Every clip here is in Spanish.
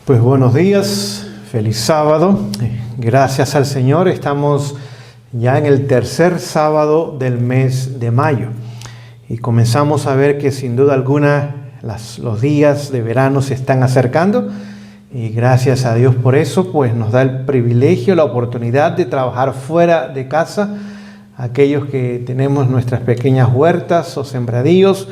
Pues buenos días, feliz sábado. Gracias al Señor, estamos ya en el tercer sábado del mes de mayo y comenzamos a ver que sin duda alguna los días de verano se están acercando y gracias a Dios por eso, pues nos da el privilegio, la oportunidad de trabajar fuera de casa, aquellos que tenemos nuestras pequeñas huertas o sembradíos,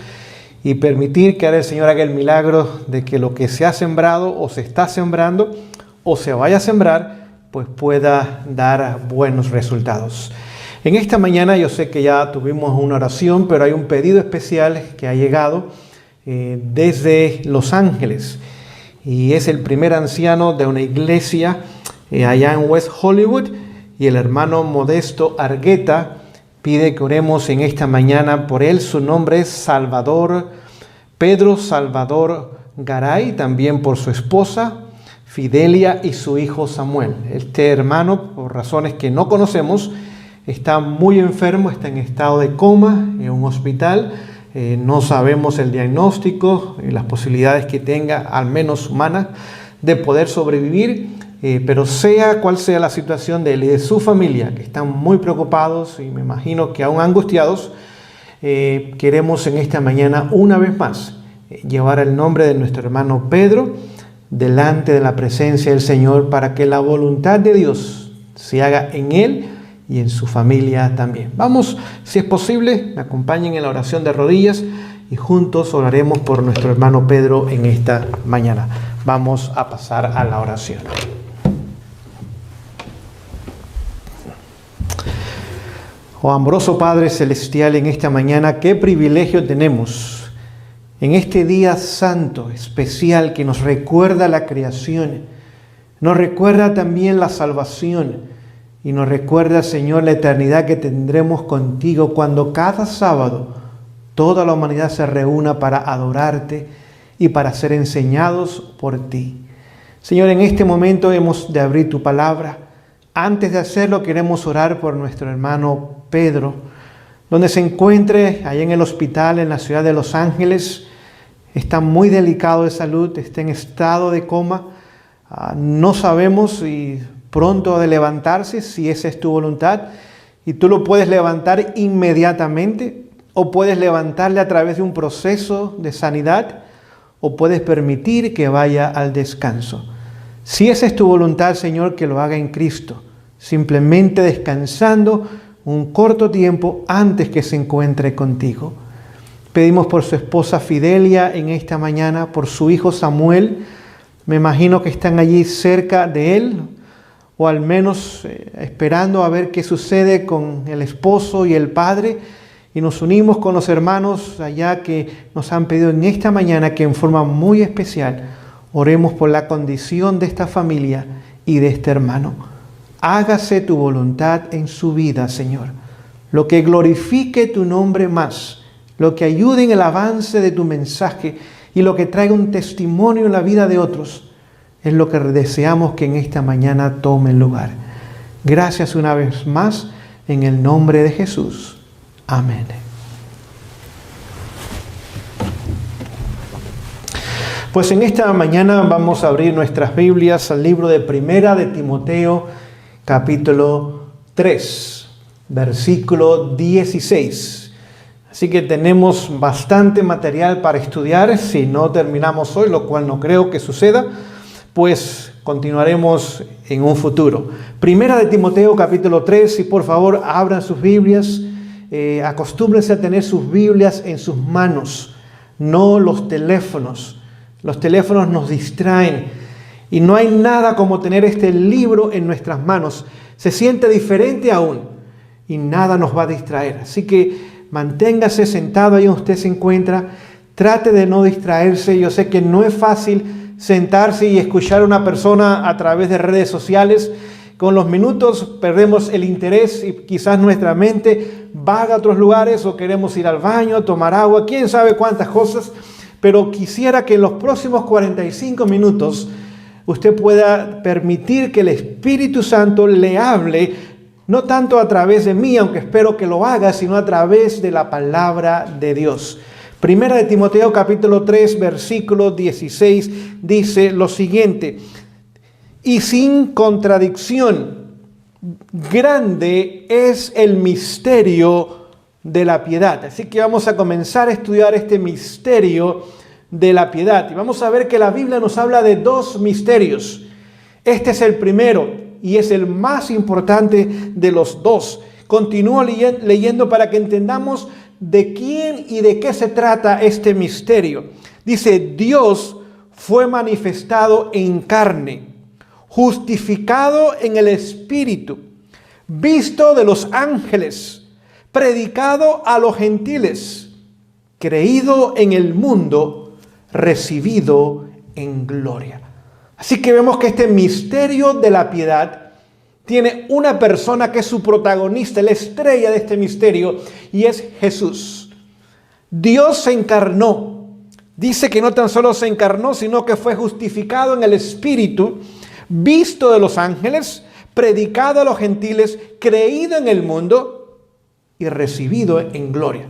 y permitir que ahora el Señor haga el milagro de que lo que se ha sembrado o se está sembrando o se vaya a sembrar, pues pueda dar buenos resultados. En esta mañana yo sé que ya tuvimos una oración, pero hay un pedido especial que ha llegado desde Los Ángeles. Y es el primer anciano de una iglesia allá en West Hollywood, y el hermano Modesto Argueta pide que oremos en esta mañana por él. Su nombre es Pedro Salvador Garay, también por su esposa Fidelia y su hijo Samuel. Este hermano, por razones que no conocemos, está muy enfermo, está en estado de coma en un hospital. No sabemos el diagnóstico y las posibilidades que tenga, al menos humanas, de poder sobrevivir. Pero sea cual sea la situación de él y de su familia, que están muy preocupados y me imagino que aún angustiados, queremos en esta mañana una vez más llevar el nombre de nuestro hermano Pedro delante de la presencia del Señor para que la voluntad de Dios se haga en él y en su familia también. Vamos, si es posible, me acompañen en la oración de rodillas y juntos oraremos por nuestro hermano Pedro en esta mañana. Vamos a pasar a la oración. Oh amoroso Padre Celestial, en esta mañana, qué privilegio tenemos en este día santo, especial, que nos recuerda la creación, nos recuerda también la salvación y nos recuerda, Señor, la eternidad que tendremos contigo cuando cada sábado toda la humanidad se reúna para adorarte y para ser enseñados por ti. Señor, en este momento hemos de abrir tu palabra. Antes de hacerlo, queremos orar por nuestro hermano Pedro, donde se encuentre allá en el hospital en la ciudad de Los Ángeles. Está muy delicado de salud, está en estado de coma. No sabemos si pronto ha de levantarse, si esa es tu voluntad. Y tú lo puedes levantar inmediatamente, o puedes levantarle a través de un proceso de sanidad, o puedes permitir que vaya al descanso. Si esa es tu voluntad, Señor, que lo haga en Cristo, simplemente descansando un corto tiempo antes que se encuentre contigo. Pedimos por su esposa Fidelia en esta mañana, por su hijo Samuel. Me imagino que están allí cerca de él, o al menos esperando a ver qué sucede con el esposo y el padre. Y nos unimos con los hermanos allá que nos han pedido en esta mañana que en forma muy especial oremos por la condición de esta familia y de este hermano. Hágase tu voluntad en su vida, Señor. Lo que glorifique tu nombre más, lo que ayude en el avance de tu mensaje y lo que traiga un testimonio en la vida de otros, es lo que deseamos que en esta mañana tome lugar. Gracias una vez más, en el nombre de Jesús. Amén. Pues en esta mañana vamos a abrir nuestras Biblias al libro de Primera de Timoteo, capítulo 3, versículo 16. Así que tenemos bastante material para estudiar. Si no terminamos hoy, lo cual no creo que suceda, pues continuaremos en un futuro. Primera de Timoteo, capítulo 3, y por favor abran sus Biblias. Acostúmbrense a tener sus Biblias en sus manos, no los teléfonos. Los teléfonos nos distraen y no hay nada como tener este libro en nuestras manos. Se siente diferente aún y nada nos va a distraer. Así que manténgase sentado ahí donde usted se encuentra. Trate de no distraerse. Yo sé que no es fácil sentarse y escuchar a una persona a través de redes sociales. Con los minutos perdemos el interés y quizás nuestra mente vaga a otros lugares o queremos ir al baño, tomar agua, quién sabe cuántas cosas. Pero quisiera que en los próximos 45 minutos usted pueda permitir que el Espíritu Santo le hable, no tanto a través de mí, aunque espero que lo haga, sino a través de la palabra de Dios. Primera de Timoteo capítulo 3, versículo 16 dice lo siguiente: y sin contradicción, grande es el misterio de la piedad. Así que vamos a comenzar a estudiar este misterio de la piedad. Y vamos a ver que la Biblia nos habla de dos misterios. Este es el primero y es el más importante de los dos. Continúo leyendo para que entendamos de quién y de qué se trata este misterio. Dice: Dios fue manifestado en carne, justificado en el Espíritu, visto de los ángeles, predicado a los gentiles, creído en el mundo, recibido en gloria. Así que vemos que este misterio de la piedad tiene una persona que es su protagonista, la estrella de este misterio, y es Jesús. Dios se encarnó. Dice que no tan solo se encarnó, sino que fue justificado en el Espíritu, visto de los ángeles, predicado a los gentiles, creído en el mundo y recibido en gloria.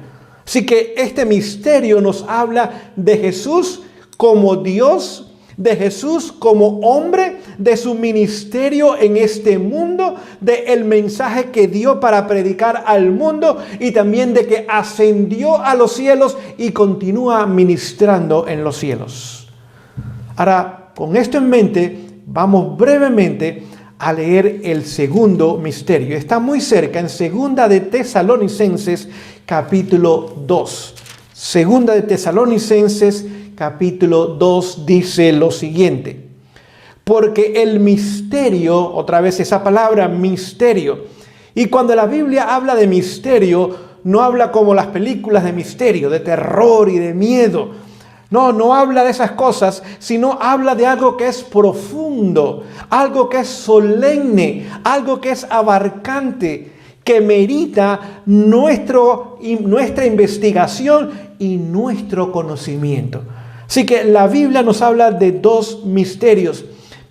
Así que este misterio nos habla de Jesús como Dios, de Jesús como hombre, de su ministerio en este mundo, de el mensaje que dio para predicar al mundo y también de que ascendió a los cielos y continúa ministrando en los cielos. Ahora, con esto en mente, vamos brevemente a leer el segundo misterio. Está muy cerca, en Segunda de Tesalonicenses capítulo 2. Segunda de Tesalonicenses capítulo 2 dice lo siguiente: porque el misterio, otra vez esa palabra misterio, y cuando la Biblia habla de misterio, no habla como las películas de misterio, de terror y de miedo. No habla de esas cosas, sino habla de algo que es profundo, algo que es solemne, algo que es abarcante, que merita nuestra investigación y nuestro conocimiento. Así que la Biblia nos habla de dos misterios.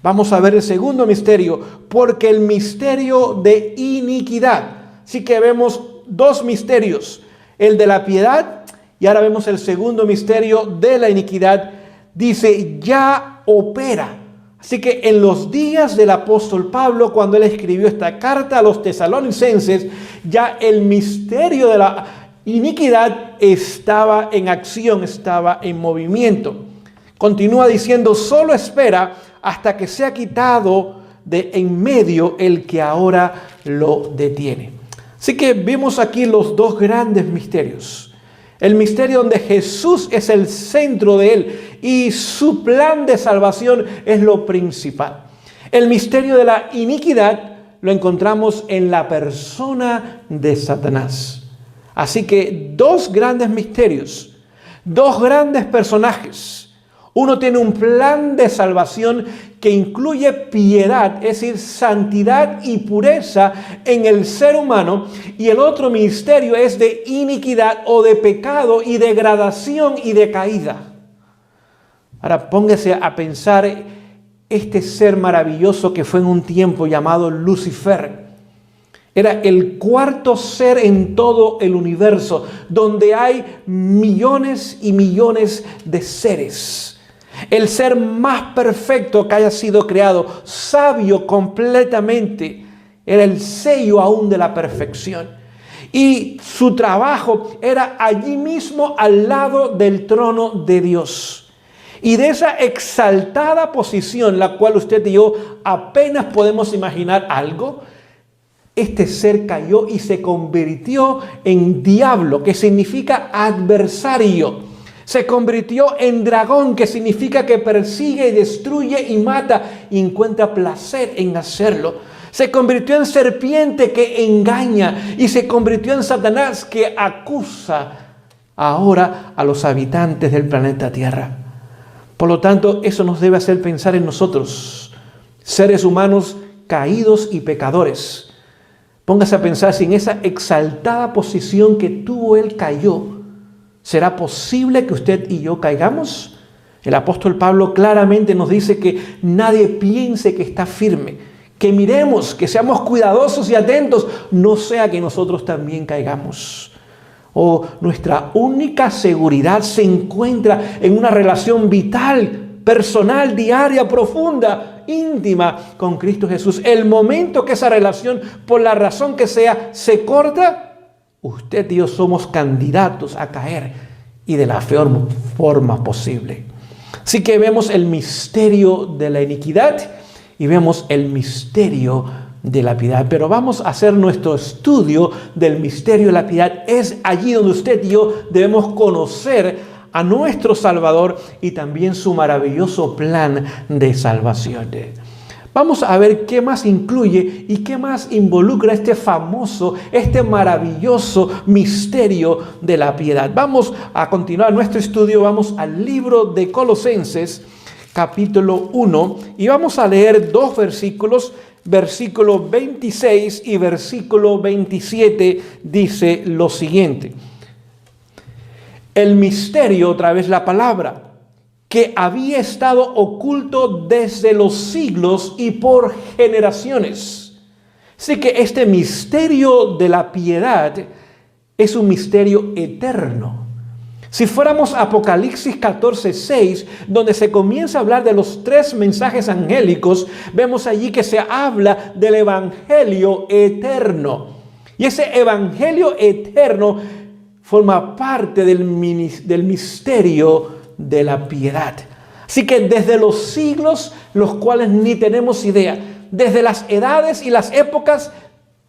Vamos a ver el segundo misterio, porque el misterio de iniquidad. Así que vemos dos misterios, el de la piedad y ahora vemos el segundo misterio de la iniquidad. Dice, ya opera. Así que en los días del apóstol Pablo, cuando él escribió esta carta a los tesalonicenses, ya el misterio de la iniquidad estaba en acción, estaba en movimiento. Continúa diciendo, solo espera hasta que sea quitado de en medio el que ahora lo detiene. Así que vemos aquí los dos grandes misterios. El misterio donde Jesús es el centro de él y su plan de salvación es lo principal. El misterio de la iniquidad lo encontramos en la persona de Satanás. Así que dos grandes misterios, dos grandes personajes. Uno tiene un plan de salvación que incluye piedad, es decir, santidad y pureza en el ser humano. Y el otro misterio es de iniquidad o de pecado y degradación y de caída. Ahora póngase a pensar este ser maravilloso que fue en un tiempo llamado Lucifer. Era el cuarto ser en todo el universo, donde hay millones y millones de seres. El ser más perfecto que haya sido creado, sabio completamente, era el sello aún de la perfección. Y su trabajo era allí mismo al lado del trono de Dios. Y de esa exaltada posición, la cual usted y yo apenas podemos imaginar algo, este ser cayó y se convirtió en diablo, que significa adversario. Se convirtió en dragón, que significa que persigue y destruye y mata y encuentra placer en hacerlo. Se convirtió en serpiente que engaña y se convirtió en Satanás que acusa ahora a los habitantes del planeta Tierra. Por lo tanto, eso nos debe hacer pensar en nosotros, seres humanos caídos y pecadores. Póngase a pensar si en esa exaltada posición que tuvo él cayó, ¿será posible que usted y yo caigamos? El apóstol Pablo claramente nos dice que nadie piense que está firme, que miremos, que seamos cuidadosos y atentos, no sea que nosotros también caigamos. Nuestra única seguridad se encuentra en una relación vital, personal, diaria, profunda, íntima con Cristo Jesús. El momento que esa relación, por la razón que sea, se corta, usted y yo somos candidatos a caer, y de la peor forma posible. Así que vemos el misterio de la iniquidad y vemos el misterio de la piedad. Pero vamos a hacer nuestro estudio del misterio de la piedad. Es allí donde usted y yo debemos conocer a nuestro Salvador y también su maravilloso plan de salvación. Vamos a ver qué más incluye y qué más involucra este maravilloso misterio de la piedad. Vamos a continuar nuestro estudio. Vamos al libro de Colosenses, capítulo 1, y vamos a leer dos versículos. Versículo 26 y versículo 27 dice lo siguiente: el misterio, otra vez la palabra, que había estado oculto desde los siglos y por generaciones. Así que este misterio de la piedad es un misterio eterno. Si fuéramos a Apocalipsis 14:6, donde se comienza a hablar de los 3 mensajes angélicos, vemos allí que se habla del evangelio eterno. Y ese evangelio eterno forma parte del misterio de la piedad. Así que desde los siglos, los cuales ni tenemos idea, desde las edades y las épocas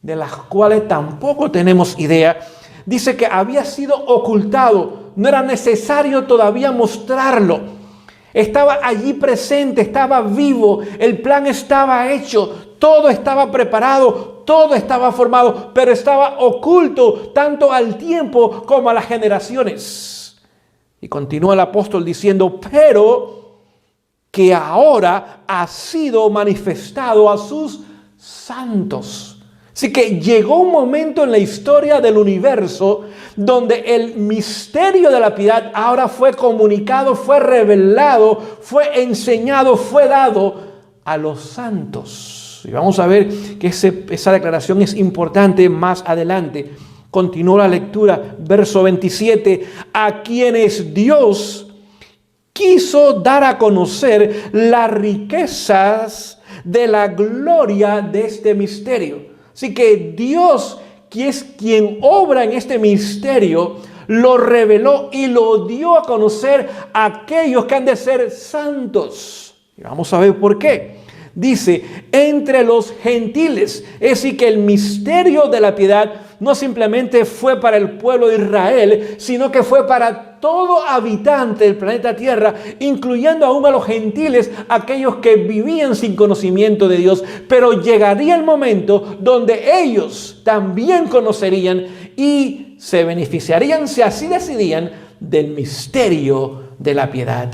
de las cuales tampoco tenemos idea, dice que había sido ocultado. No era necesario todavía mostrarlo. Estaba allí presente, estaba vivo, el plan estaba hecho, todo estaba preparado, todo estaba formado, pero estaba oculto tanto al tiempo como a las generaciones. Y continúa el apóstol diciendo, pero que ahora ha sido manifestado a sus santos. Así que llegó un momento en la historia del universo donde el misterio de la piedad ahora fue comunicado, fue revelado, fue enseñado, fue dado a los santos. Y vamos a ver que esa declaración es importante más adelante. Continúa la lectura, verso 27, a quienes Dios quiso dar a conocer las riquezas de la gloria de este misterio. Así que Dios, que es quien obra en este misterio, lo reveló y lo dio a conocer a aquellos que han de ser santos. Y vamos a ver por qué. Dice, entre los gentiles. Es decir, que el misterio de la piedad no simplemente fue para el pueblo de Israel, sino que fue para todo habitante del planeta Tierra, incluyendo aún a los gentiles, aquellos que vivían sin conocimiento de Dios. Pero llegaría el momento donde ellos también conocerían y se beneficiarían, si así decidían, del misterio de la piedad.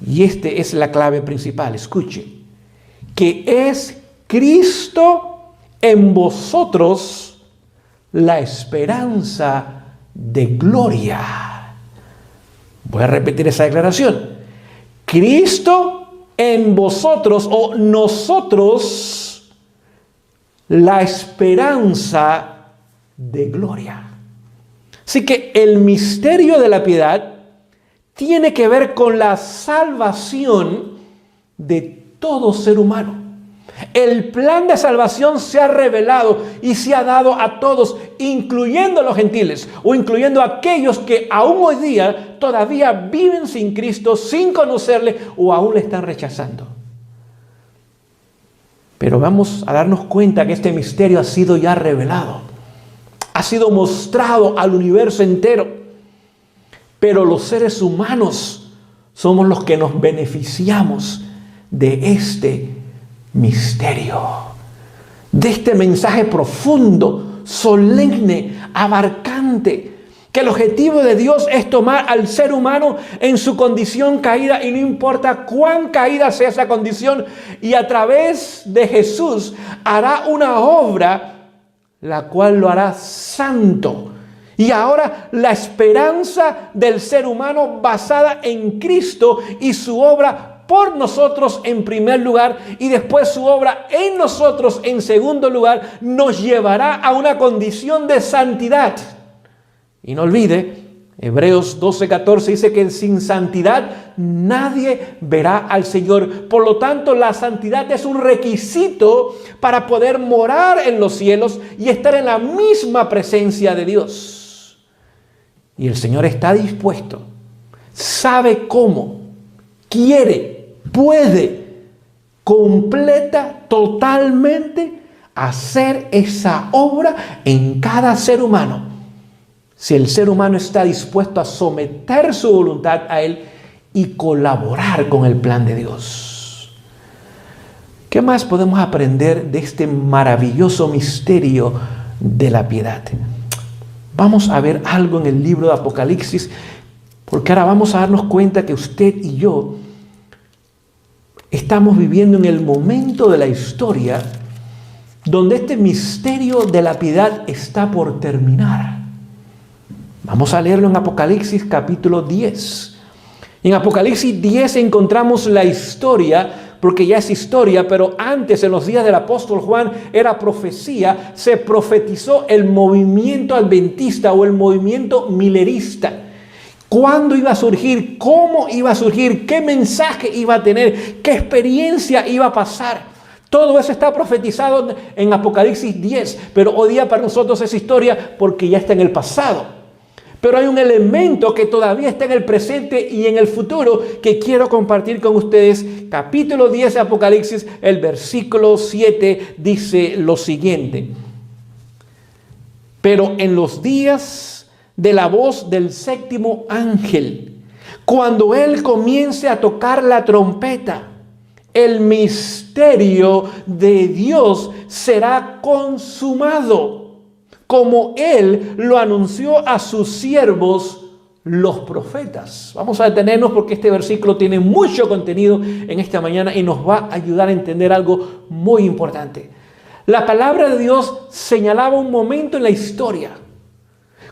Y esta es la clave principal. Escuche, que es Cristo en vosotros la esperanza de gloria. Voy a repetir esa declaración. Cristo en vosotros, o nosotros, la esperanza de gloria. Así que el misterio de la piedad tiene que ver con la salvación de todo ser humano. El plan de salvación se ha revelado y se ha dado a todos, incluyendo a los gentiles o incluyendo a aquellos que aún hoy día todavía viven sin Cristo, sin conocerle o aún le están rechazando. Pero vamos a darnos cuenta que este misterio ha sido ya revelado, ha sido mostrado al universo entero. Pero los seres humanos somos los que nos beneficiamos de este misterio, de este mensaje profundo, solemne, abarcante, que el objetivo de Dios es tomar al ser humano en su condición caída, y no importa cuán caída sea esa condición, y a través de Jesús hará una obra la cual lo hará santo. Y ahora la esperanza del ser humano basada en Cristo y su obra por nosotros en primer lugar, y después su obra en nosotros en segundo lugar, nos llevará a una condición de santidad. Y no olvide, Hebreos 12:14 dice que sin santidad nadie verá al Señor. Por lo tanto, la santidad es un requisito para poder morar en los cielos y estar en la misma presencia de Dios. Y el Señor está dispuesto, sabe cómo, quiere, puede, completa totalmente hacer esa obra en cada ser humano. Si el ser humano está dispuesto a someter su voluntad a Él y colaborar con el plan de Dios. ¿Qué más podemos aprender de este maravilloso misterio de la piedad? Vamos a ver algo en el libro de Apocalipsis, porque ahora vamos a darnos cuenta que usted y yo estamos viviendo en el momento de la historia donde este misterio de la piedad está por terminar. Vamos a leerlo en Apocalipsis capítulo 10. En Apocalipsis 10 encontramos la historia, porque ya es historia, pero antes, en los días del apóstol Juan, era profecía. Se profetizó el movimiento adventista o el movimiento milerista. ¿Cuándo iba a surgir? ¿Cómo iba a surgir? ¿Qué mensaje iba a tener? ¿Qué experiencia iba a pasar? Todo eso está profetizado en Apocalipsis 10, pero hoy día para nosotros es historia porque ya está en el pasado. Pero hay un elemento que todavía está en el presente y en el futuro que quiero compartir con ustedes. Capítulo 10 de Apocalipsis, el versículo 7 dice lo siguiente. Pero en los días de la voz del séptimo ángel, cuando él comience a tocar la trompeta, el misterio de Dios será consumado, como Él lo anunció a sus siervos, los profetas. Vamos a detenernos porque este versículo tiene mucho contenido en esta mañana y nos va a ayudar a entender algo muy importante. La palabra de Dios señalaba un momento en la historia,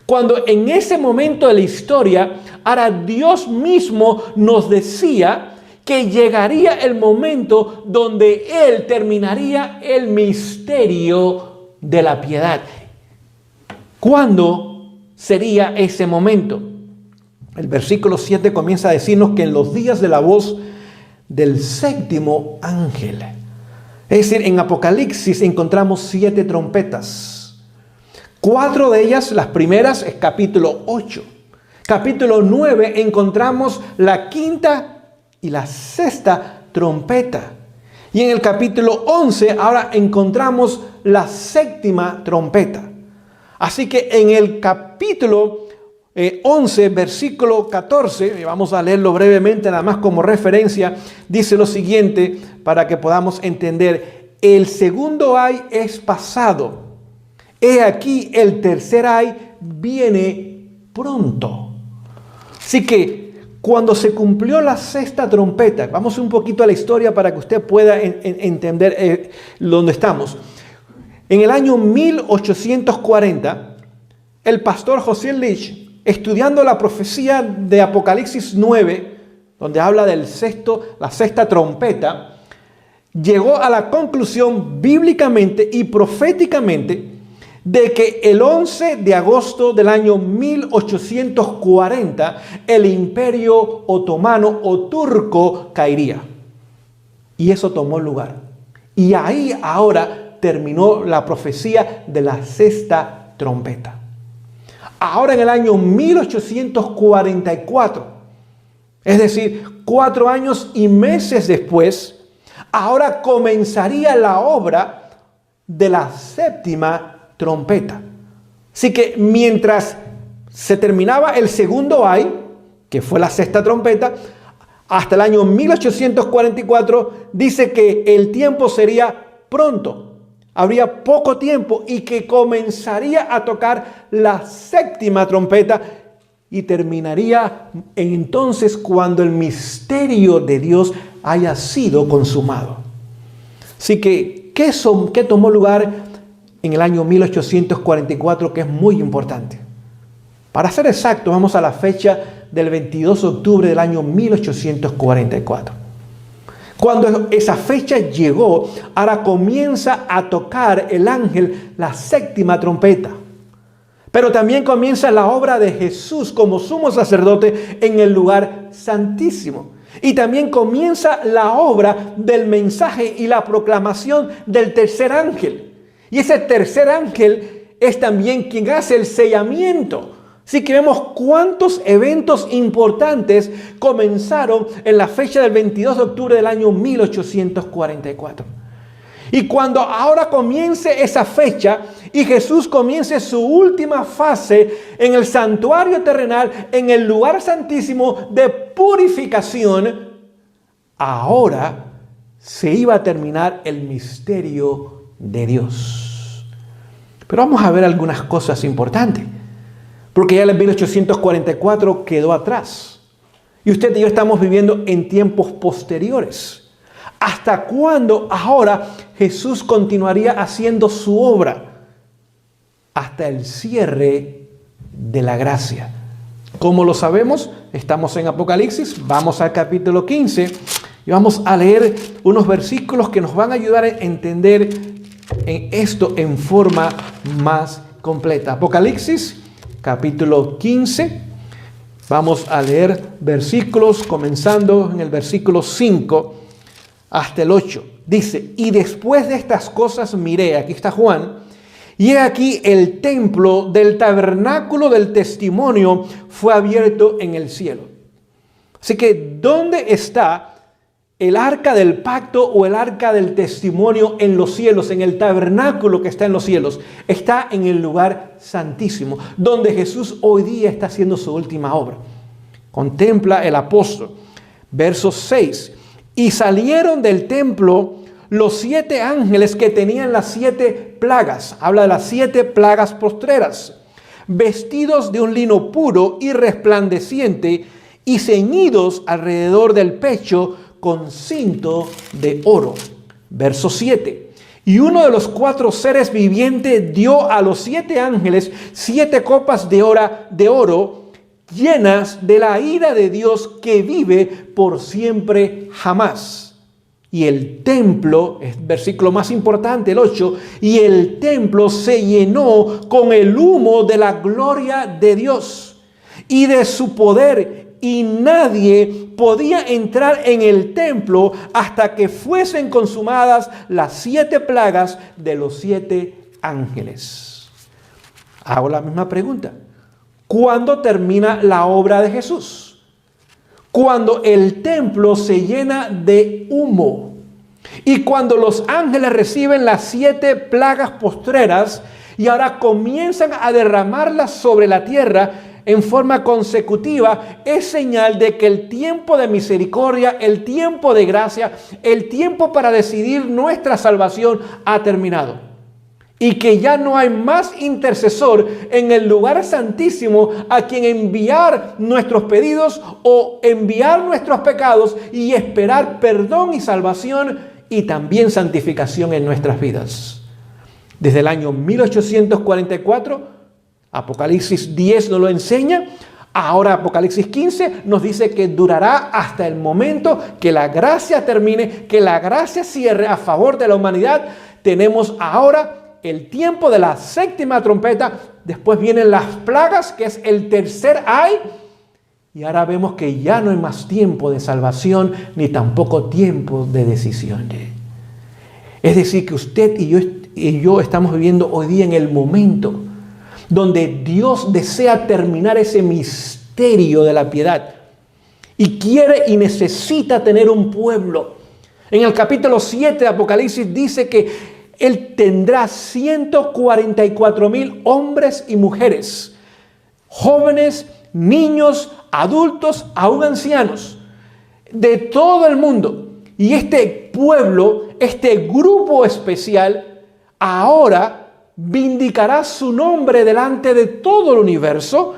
cuando en ese momento de la historia, ahora Dios mismo nos decía que llegaría el momento donde Él terminaría el misterio de la piedad. ¿Cuándo sería ese momento? El versículo 7 comienza a decirnos que en los días de la voz del séptimo ángel. Es decir, en Apocalipsis encontramos 7 trompetas. 4 de ellas, las primeras, es capítulo 8. Capítulo 9 encontramos la quinta y la sexta trompeta. Y en el capítulo 11 ahora encontramos la séptima trompeta. Así que en el capítulo 11, versículo 14, vamos a leerlo brevemente, nada más como referencia, dice lo siguiente para que podamos entender. El segundo ay es pasado. He aquí el tercer ay viene pronto. Así que cuando se cumplió la sexta trompeta, vamos un poquito a la historia para que usted pueda entender dónde estamos. En el año 1840, el pastor José Lich, estudiando la profecía de Apocalipsis 9, donde habla del la sexta trompeta, llegó a la conclusión bíblicamente y proféticamente de que el 11 de agosto del año 1840 el imperio otomano o turco caería. Y eso tomó lugar. Y ahí ahora terminó la profecía de la sexta trompeta. Ahora en el año 1844, es decir, 4 años y meses después, ahora comenzaría la obra de la séptima trompeta. Así que mientras se terminaba el segundo ay, que fue la sexta trompeta, hasta el año 1844 dice que el tiempo sería pronto. Habría poco tiempo y que comenzaría a tocar la séptima trompeta y terminaría entonces cuando el misterio de Dios haya sido consumado. Así que, ¿qué tomó lugar en el año 1844? Que es muy importante. Para ser exacto, vamos a la fecha del 22 de octubre del año 1844. Cuando esa fecha llegó, ahora comienza a tocar el ángel la séptima trompeta. Pero también comienza la obra de Jesús como sumo sacerdote en el lugar santísimo. Y también comienza la obra del mensaje y la proclamación del tercer ángel. Y ese tercer ángel es también quien hace el sellamiento. Así que vemos cuántos eventos importantes comenzaron en la fecha del 22 de octubre del año 1844. Y cuando ahora comience esa fecha y Jesús comience su última fase en el santuario terrenal, en el lugar santísimo de purificación, ahora se iba a terminar el misterio de Dios. Pero vamos a ver algunas cosas importantes, porque ya el 1844 quedó atrás. Y usted y yo estamos viviendo en tiempos posteriores. ¿Hasta cuándo ahora Jesús continuaría haciendo su obra? Hasta el cierre de la gracia. ¿Cómo lo sabemos? Estamos en Apocalipsis, vamos al capítulo 15 y vamos a leer unos versículos que nos van a ayudar a entender esto en forma más completa. Apocalipsis, capítulo 15, vamos a leer versículos comenzando en el versículo 5 hasta el 8. Dice: y después de estas cosas miré, aquí está Juan, y he aquí el templo del tabernáculo del testimonio fue abierto en el cielo. Así que, ¿dónde está el arca del pacto o el arca del testimonio en los cielos? En el tabernáculo que está en los cielos. Está en el lugar santísimo, donde Jesús hoy día está haciendo su última obra. Contempla el apóstol. Verso 6. Y salieron del templo los 7 ángeles que tenían las 7 plagas. Habla de las 7 plagas postreras. Vestidos de un lino puro y resplandeciente y ceñidos alrededor del pecho con cinto de oro. Verso 7. Y uno de los 4 seres vivientes dio a los 7 ángeles 7 copas de oro llenas de la ira de Dios que vive por siempre jamás. Y el templo, es el versículo más importante, el 8, y el templo se llenó con el humo de la gloria de Dios y de su poder, y nadie podía entrar en el templo hasta que fuesen consumadas las 7 plagas de los 7 ángeles. Hago la misma pregunta. ¿Cuándo termina la obra de Jesús? Cuando el templo se llena de humo y cuando los ángeles reciben las 7 plagas postreras y ahora comienzan a derramarlas sobre la tierra en forma consecutiva, es señal de que el tiempo de misericordia, el tiempo de gracia, el tiempo para decidir nuestra salvación ha terminado. Y que ya no hay más intercesor en el lugar santísimo a quien enviar nuestros pedidos o enviar nuestros pecados y esperar perdón y salvación y también santificación en nuestras vidas. Desde el año 1844, Apocalipsis 10 nos lo enseña. Ahora Apocalipsis 15 nos dice que durará hasta el momento que la gracia termine, que la gracia cierre a favor de la humanidad. Tenemos ahora el tiempo de la 7ª trompeta, después vienen las plagas, que es el tercer ay, y ahora vemos que ya no hay más tiempo de salvación, ni tampoco tiempo de decisión. Es decir, que usted y yo estamos viviendo hoy día en el momento donde Dios desea terminar ese misterio de la piedad, y quiere y necesita tener un pueblo. En el capítulo 7 de Apocalipsis dice que Él tendrá 144,000 hombres y mujeres, jóvenes, niños, adultos, aún ancianos, de todo el mundo. Y este pueblo, este grupo especial, ahora vindicará su nombre delante de todo el universo.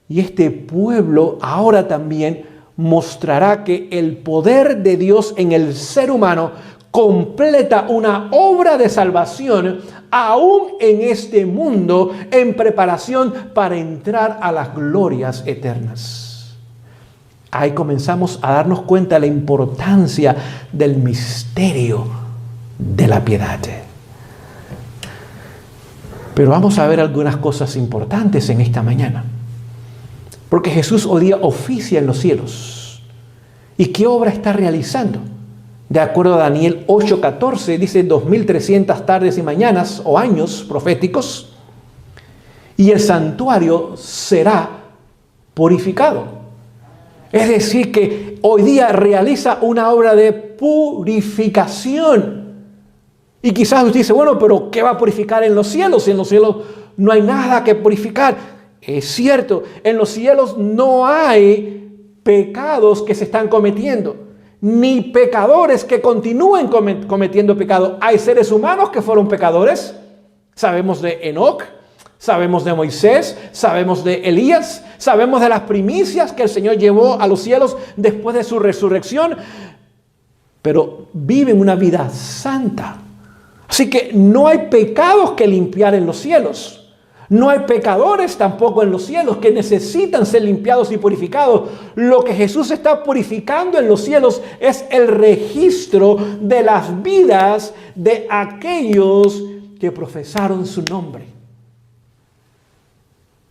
Y este pueblo ahora también mostrará que el poder de Dios en el ser humano completa una obra de salvación aún en este mundo, en preparación para entrar a las glorias eternas. Ahí comenzamos a darnos cuenta de la importancia del misterio de la piedad. Pero vamos a ver algunas cosas importantes en esta mañana. Porque Jesús hoy día oficia en los cielos. ¿Y qué obra está realizando? De acuerdo a Daniel 8:14, dice 2300 tardes y mañanas o años proféticos, y el santuario será purificado. Es decir, que hoy día realiza una obra de purificación. Y quizás usted dice, bueno, pero ¿qué va a purificar en los cielos? Si en los cielos no hay nada que purificar. Es cierto, en los cielos no hay pecados que se están cometiendo, ni pecadores que continúen cometiendo pecado. Hay seres humanos que fueron pecadores. Sabemos de Enoc, sabemos de Moisés, sabemos de Elías, sabemos de las primicias que el Señor llevó a los cielos después de su resurrección, pero viven una vida santa. Así que no hay pecados que limpiar en los cielos. No hay pecadores tampoco en los cielos que necesitan ser limpiados y purificados. Lo que Jesús está purificando en los cielos es el registro de las vidas de aquellos que profesaron su nombre.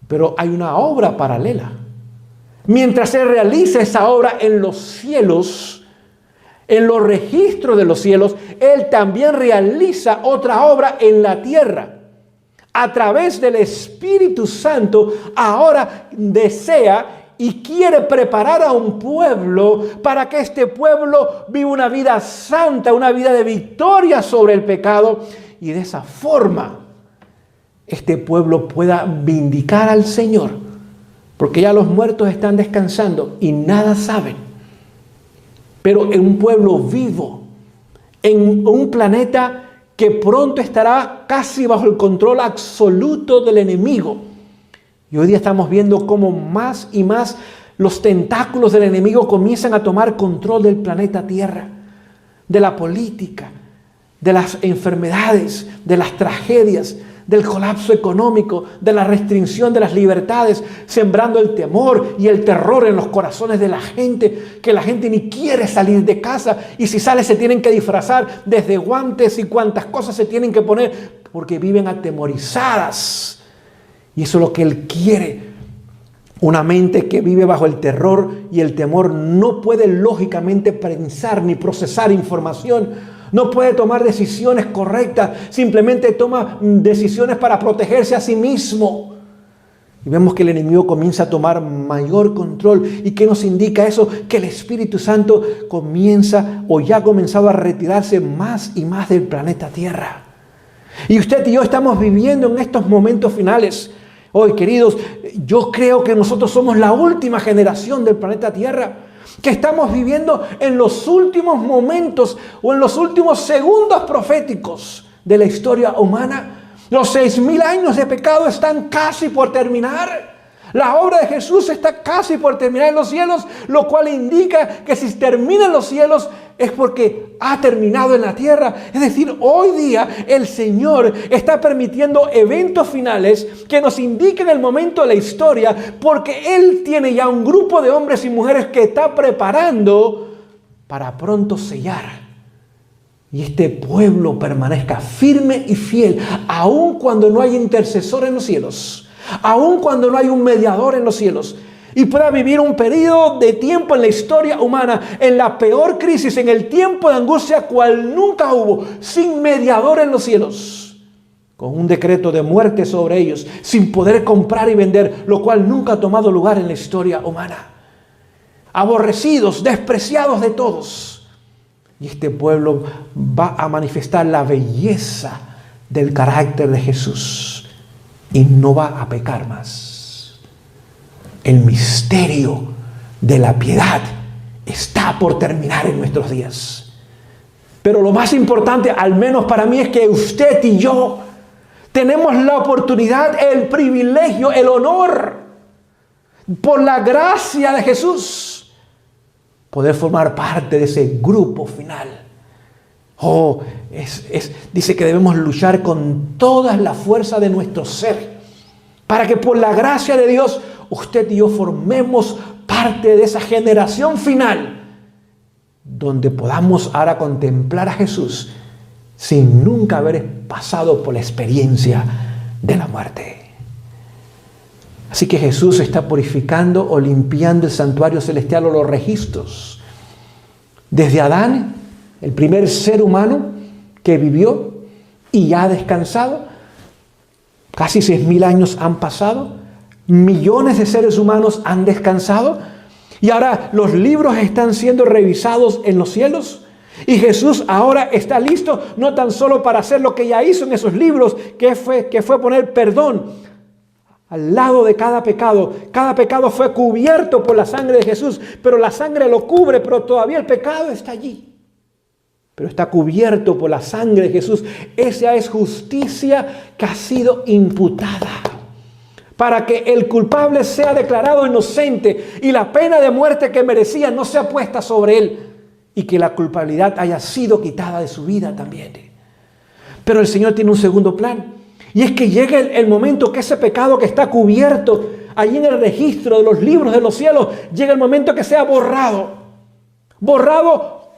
Pero hay una obra paralela. Mientras se realiza esa obra en los cielos, en los registros de los cielos, Él también realiza otra obra en la tierra. A través del Espíritu Santo, ahora desea y quiere preparar a un pueblo para que este pueblo viva una vida santa, una vida de victoria sobre el pecado. Y de esa forma, este pueblo pueda vindicar al Señor. Porque ya los muertos están descansando y nada saben. Pero en un pueblo vivo, en un planeta que pronto estará casi bajo el control absoluto del enemigo. Y hoy día estamos viendo cómo más y más los tentáculos del enemigo comienzan a tomar control del planeta Tierra, de la política, de las enfermedades, de las tragedias, del colapso económico, de la restricción de las libertades, sembrando el temor y el terror en los corazones de la gente, que la gente ni quiere salir de casa y si sale se tienen que disfrazar, desde guantes y cuantas cosas se tienen que poner porque viven atemorizadas. Y eso es lo que Él quiere. Una mente que vive bajo el terror y el temor no puede lógicamente pensar ni procesar información. No puede tomar decisiones correctas, simplemente toma decisiones para protegerse a sí mismo. Y vemos que el enemigo comienza a tomar mayor control. ¿Y qué nos indica eso? Que el Espíritu Santo comienza o ya ha comenzado a retirarse más y más del planeta Tierra. Y usted y yo estamos viviendo en estos momentos finales. Hoy, queridos, yo creo que nosotros somos la última generación del planeta Tierra, que estamos viviendo en los últimos momentos o en los últimos segundos proféticos de la historia humana. Los 6,000 años de pecado están casi por terminar. La obra de Jesús está casi por terminar en los cielos, lo cual indica que si termina en los cielos es porque ha terminado en la tierra. Es decir, hoy día el Señor está permitiendo eventos finales que nos indiquen el momento de la historia, porque Él tiene ya un grupo de hombres y mujeres que está preparando para pronto sellar. Y este pueblo permanezca firme y fiel, aun cuando no hay intercesor en los cielos, aun cuando no hay un mediador en los cielos, y pueda vivir un periodo de tiempo en la historia humana, en la peor crisis, en el tiempo de angustia cual nunca hubo, sin mediador en los cielos, con un decreto de muerte sobre ellos, sin poder comprar y vender, lo cual nunca ha tomado lugar en la historia humana. Aborrecidos, despreciados de todos. Y este pueblo va a manifestar la belleza del carácter de Jesús y no va a pecar más. El misterio de la piedad está por terminar en nuestros días. Pero lo más importante, al menos para mí, es que usted y yo tenemos la oportunidad, el privilegio, el honor, por la gracia de Jesús, poder formar parte de ese grupo final. Dice que debemos luchar con toda la fuerza de nuestro ser, para que por la gracia de Dios, usted y yo formemos parte de esa generación final, donde podamos ahora contemplar a Jesús sin nunca haber pasado por la experiencia de la muerte. Así que Jesús está purificando o limpiando el santuario celestial o los registros. Desde Adán, el primer ser humano que vivió y ya ha descansado, casi 6.000 años han pasado, millones de seres humanos han descansado y ahora los libros están siendo revisados en los cielos. Y Jesús ahora está listo no tan solo para hacer lo que ya hizo en esos libros, que fue poner perdón al lado de cada pecado. Cada pecado fue cubierto por la sangre de Jesús, pero la sangre lo cubre, pero todavía el pecado está allí. Pero está cubierto por la sangre de Jesús. Esa es justicia que ha sido imputada para que el culpable sea declarado inocente y la pena de muerte que merecía no sea puesta sobre él y que la culpabilidad haya sido quitada de su vida también. Pero el Señor tiene un segundo plan, y es que llegue el momento que ese pecado que está cubierto allí en el registro de los libros de los cielos, llega el momento que sea borrado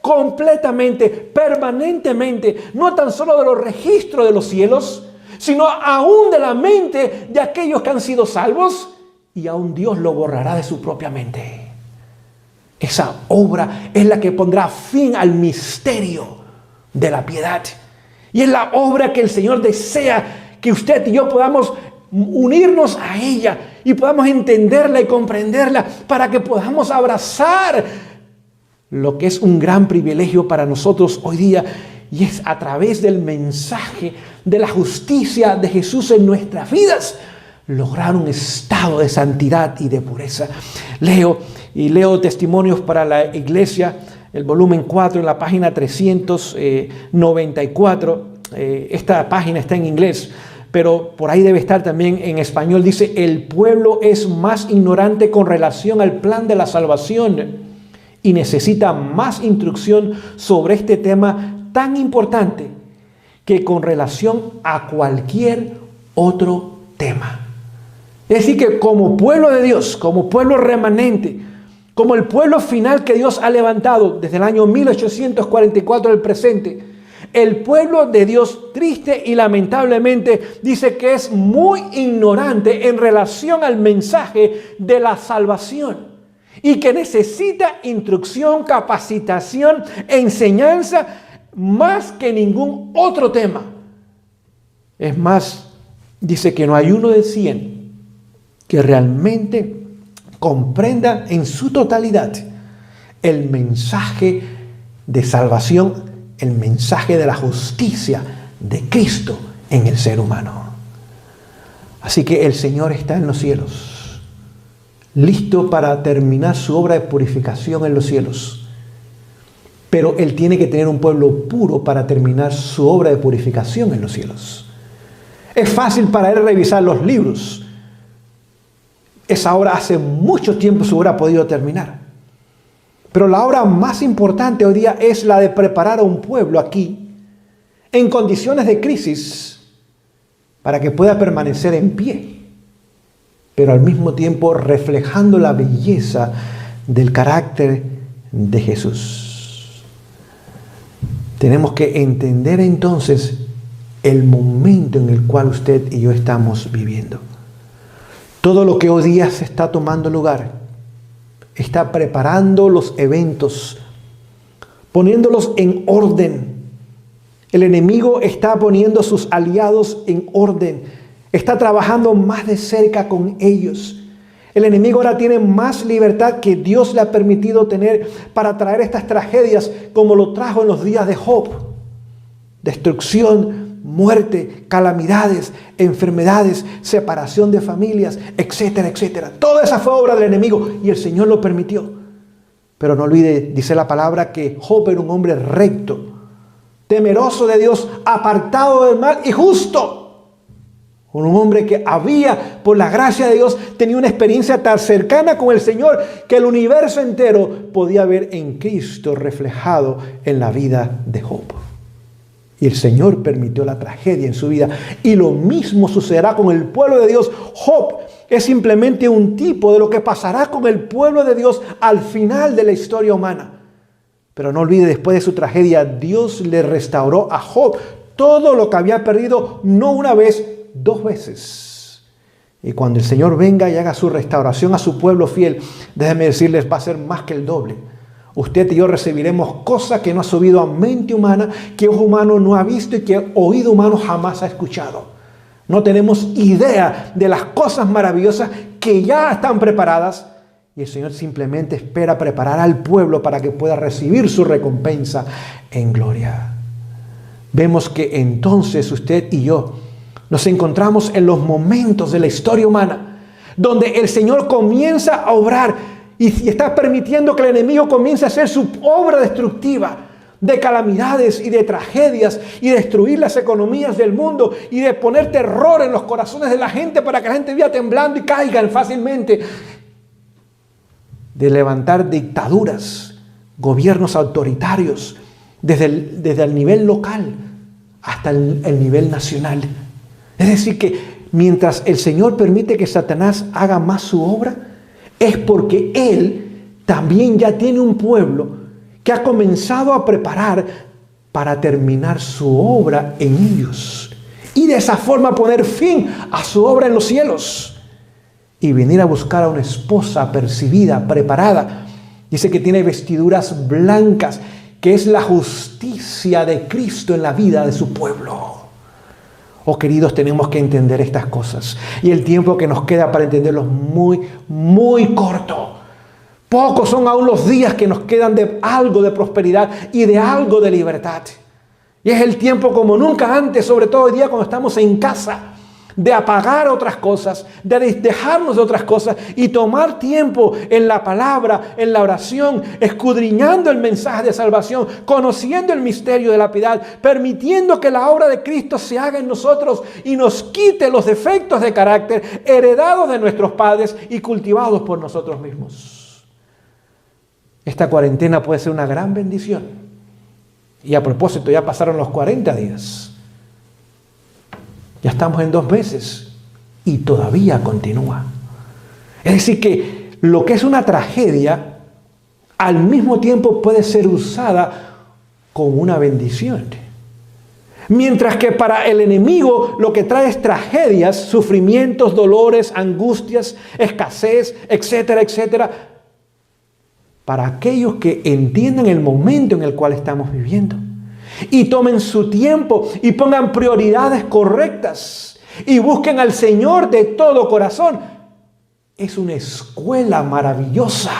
completamente, permanentemente, no tan solo de los registros de los cielos, sino aún de la mente de aquellos que han sido salvos, y aún Dios lo borrará de su propia mente. Esa obra es la que pondrá fin al misterio de la piedad. Y es la obra que el Señor desea que usted y yo podamos unirnos a ella y podamos entenderla y comprenderla para que podamos abrazar lo que es un gran privilegio para nosotros hoy día, y es a través del mensaje de la justicia de Jesús en nuestras vidas lograr un estado de santidad y de pureza. Leo Testimonios para la Iglesia, el volumen 4, en la página 394. Esta página está en inglés, pero por ahí debe estar también en español. Dice: el pueblo es más ignorante con relación al plan de la salvación y necesita más instrucción sobre este tema tan importante que con relación a cualquier otro tema. Es decir, que como pueblo de Dios, como pueblo remanente, como el pueblo final que Dios ha levantado desde el año 1844 al presente, el pueblo de Dios, triste y lamentablemente, dice que es muy ignorante en relación al mensaje de la salvación y que necesita instrucción, capacitación, enseñanza más que ningún otro tema. Es más, dice que no hay uno de 100 que realmente comprenda en su totalidad el mensaje de salvación, el mensaje de la justicia de Cristo en el ser humano. Así que el Señor está en los cielos, listo para terminar su obra de purificación en los cielos. Pero Él tiene que tener un pueblo puro para terminar su obra de purificación en los cielos. Es fácil para Él revisar los libros. Esa obra hace mucho tiempo se hubiera podido terminar. Pero la obra más importante hoy día es la de preparar a un pueblo aquí, en condiciones de crisis, para que pueda permanecer en pie, pero al mismo tiempo reflejando la belleza del carácter de Jesús. Tenemos que entender entonces el momento en el cual usted y yo estamos viviendo. Todo lo que hoy día se está tomando lugar está preparando los eventos, poniéndolos en orden. El enemigo está poniendo a sus aliados en orden, está trabajando más de cerca con ellos. El enemigo ahora tiene más libertad que Dios le ha permitido tener para traer estas tragedias como lo trajo en los días de Job. Destrucción, muerte, calamidades, enfermedades, separación de familias, etcétera, etcétera. Toda esa fue obra del enemigo y el Señor lo permitió. Pero no olvide, dice la palabra, que Job era un hombre recto, temeroso de Dios, apartado del mal y justo. Un hombre que había, por la gracia de Dios, tenía una experiencia tan cercana con el Señor que el universo entero podía ver en Cristo reflejado en la vida de Job. Y el Señor permitió la tragedia en su vida. Y lo mismo sucederá con el pueblo de Dios. Job es simplemente un tipo de lo que pasará con el pueblo de Dios al final de la historia humana. Pero no olvide, después de su tragedia, Dios le restauró a Job todo lo que había perdido, no una vez, 2 veces. Y cuando el Señor venga y haga su restauración a su pueblo fiel, déjenme decirles, va a ser más que el doble. Usted y yo recibiremos cosas que no ha subido a mente humana, que ojo humano no ha visto y que oído humano jamás ha escuchado. No tenemos idea de las cosas maravillosas que ya están preparadas, y el Señor simplemente espera preparar al pueblo para que pueda recibir su recompensa en gloria. Vemos que entonces usted y yo nos encontramos en los momentos de la historia humana donde el Señor comienza a obrar y está permitiendo que el enemigo comience a hacer su obra destructiva de calamidades y de tragedias y destruir las economías del mundo y de poner terror en los corazones de la gente para que la gente viva temblando y caigan fácilmente, de levantar dictaduras, gobiernos autoritarios desde el nivel local hasta el nivel nacional. Es decir, que mientras el Señor permite que Satanás haga más su obra, es porque Él también ya tiene un pueblo que ha comenzado a preparar para terminar su obra en ellos. Y de esa forma poner fin a su obra en los cielos. Y venir a buscar a una esposa apercibida, preparada. Dice que tiene vestiduras blancas, que es la justicia de Cristo en la vida de su pueblo. Oh, queridos, tenemos que entender estas cosas. Y el tiempo que nos queda para entenderlos muy, muy corto. Pocos son aún los días que nos quedan de algo de prosperidad y de algo de libertad. Y es el tiempo como nunca antes, sobre todo hoy día cuando estamos en casa, de apagar otras cosas, de dejarnos de otras cosas y tomar tiempo en la palabra, en la oración, escudriñando el mensaje de salvación, conociendo el misterio de la piedad, permitiendo que la obra de Cristo se haga en nosotros y nos quite los defectos de carácter heredados de nuestros padres y cultivados por nosotros mismos. Esta cuarentena puede ser una gran bendición. Y a propósito, ya pasaron los 40 días. Ya estamos en 2 meses y todavía continúa. Es decir que lo que es una tragedia, al mismo tiempo puede ser usada como una bendición. Mientras que para el enemigo lo que trae es tragedias, sufrimientos, dolores, angustias, escasez, etcétera, etcétera. Para aquellos que entiendan el momento en el cual estamos viviendo. Y tomen su tiempo y pongan prioridades correctas y busquen al Señor de todo corazón. Es una escuela maravillosa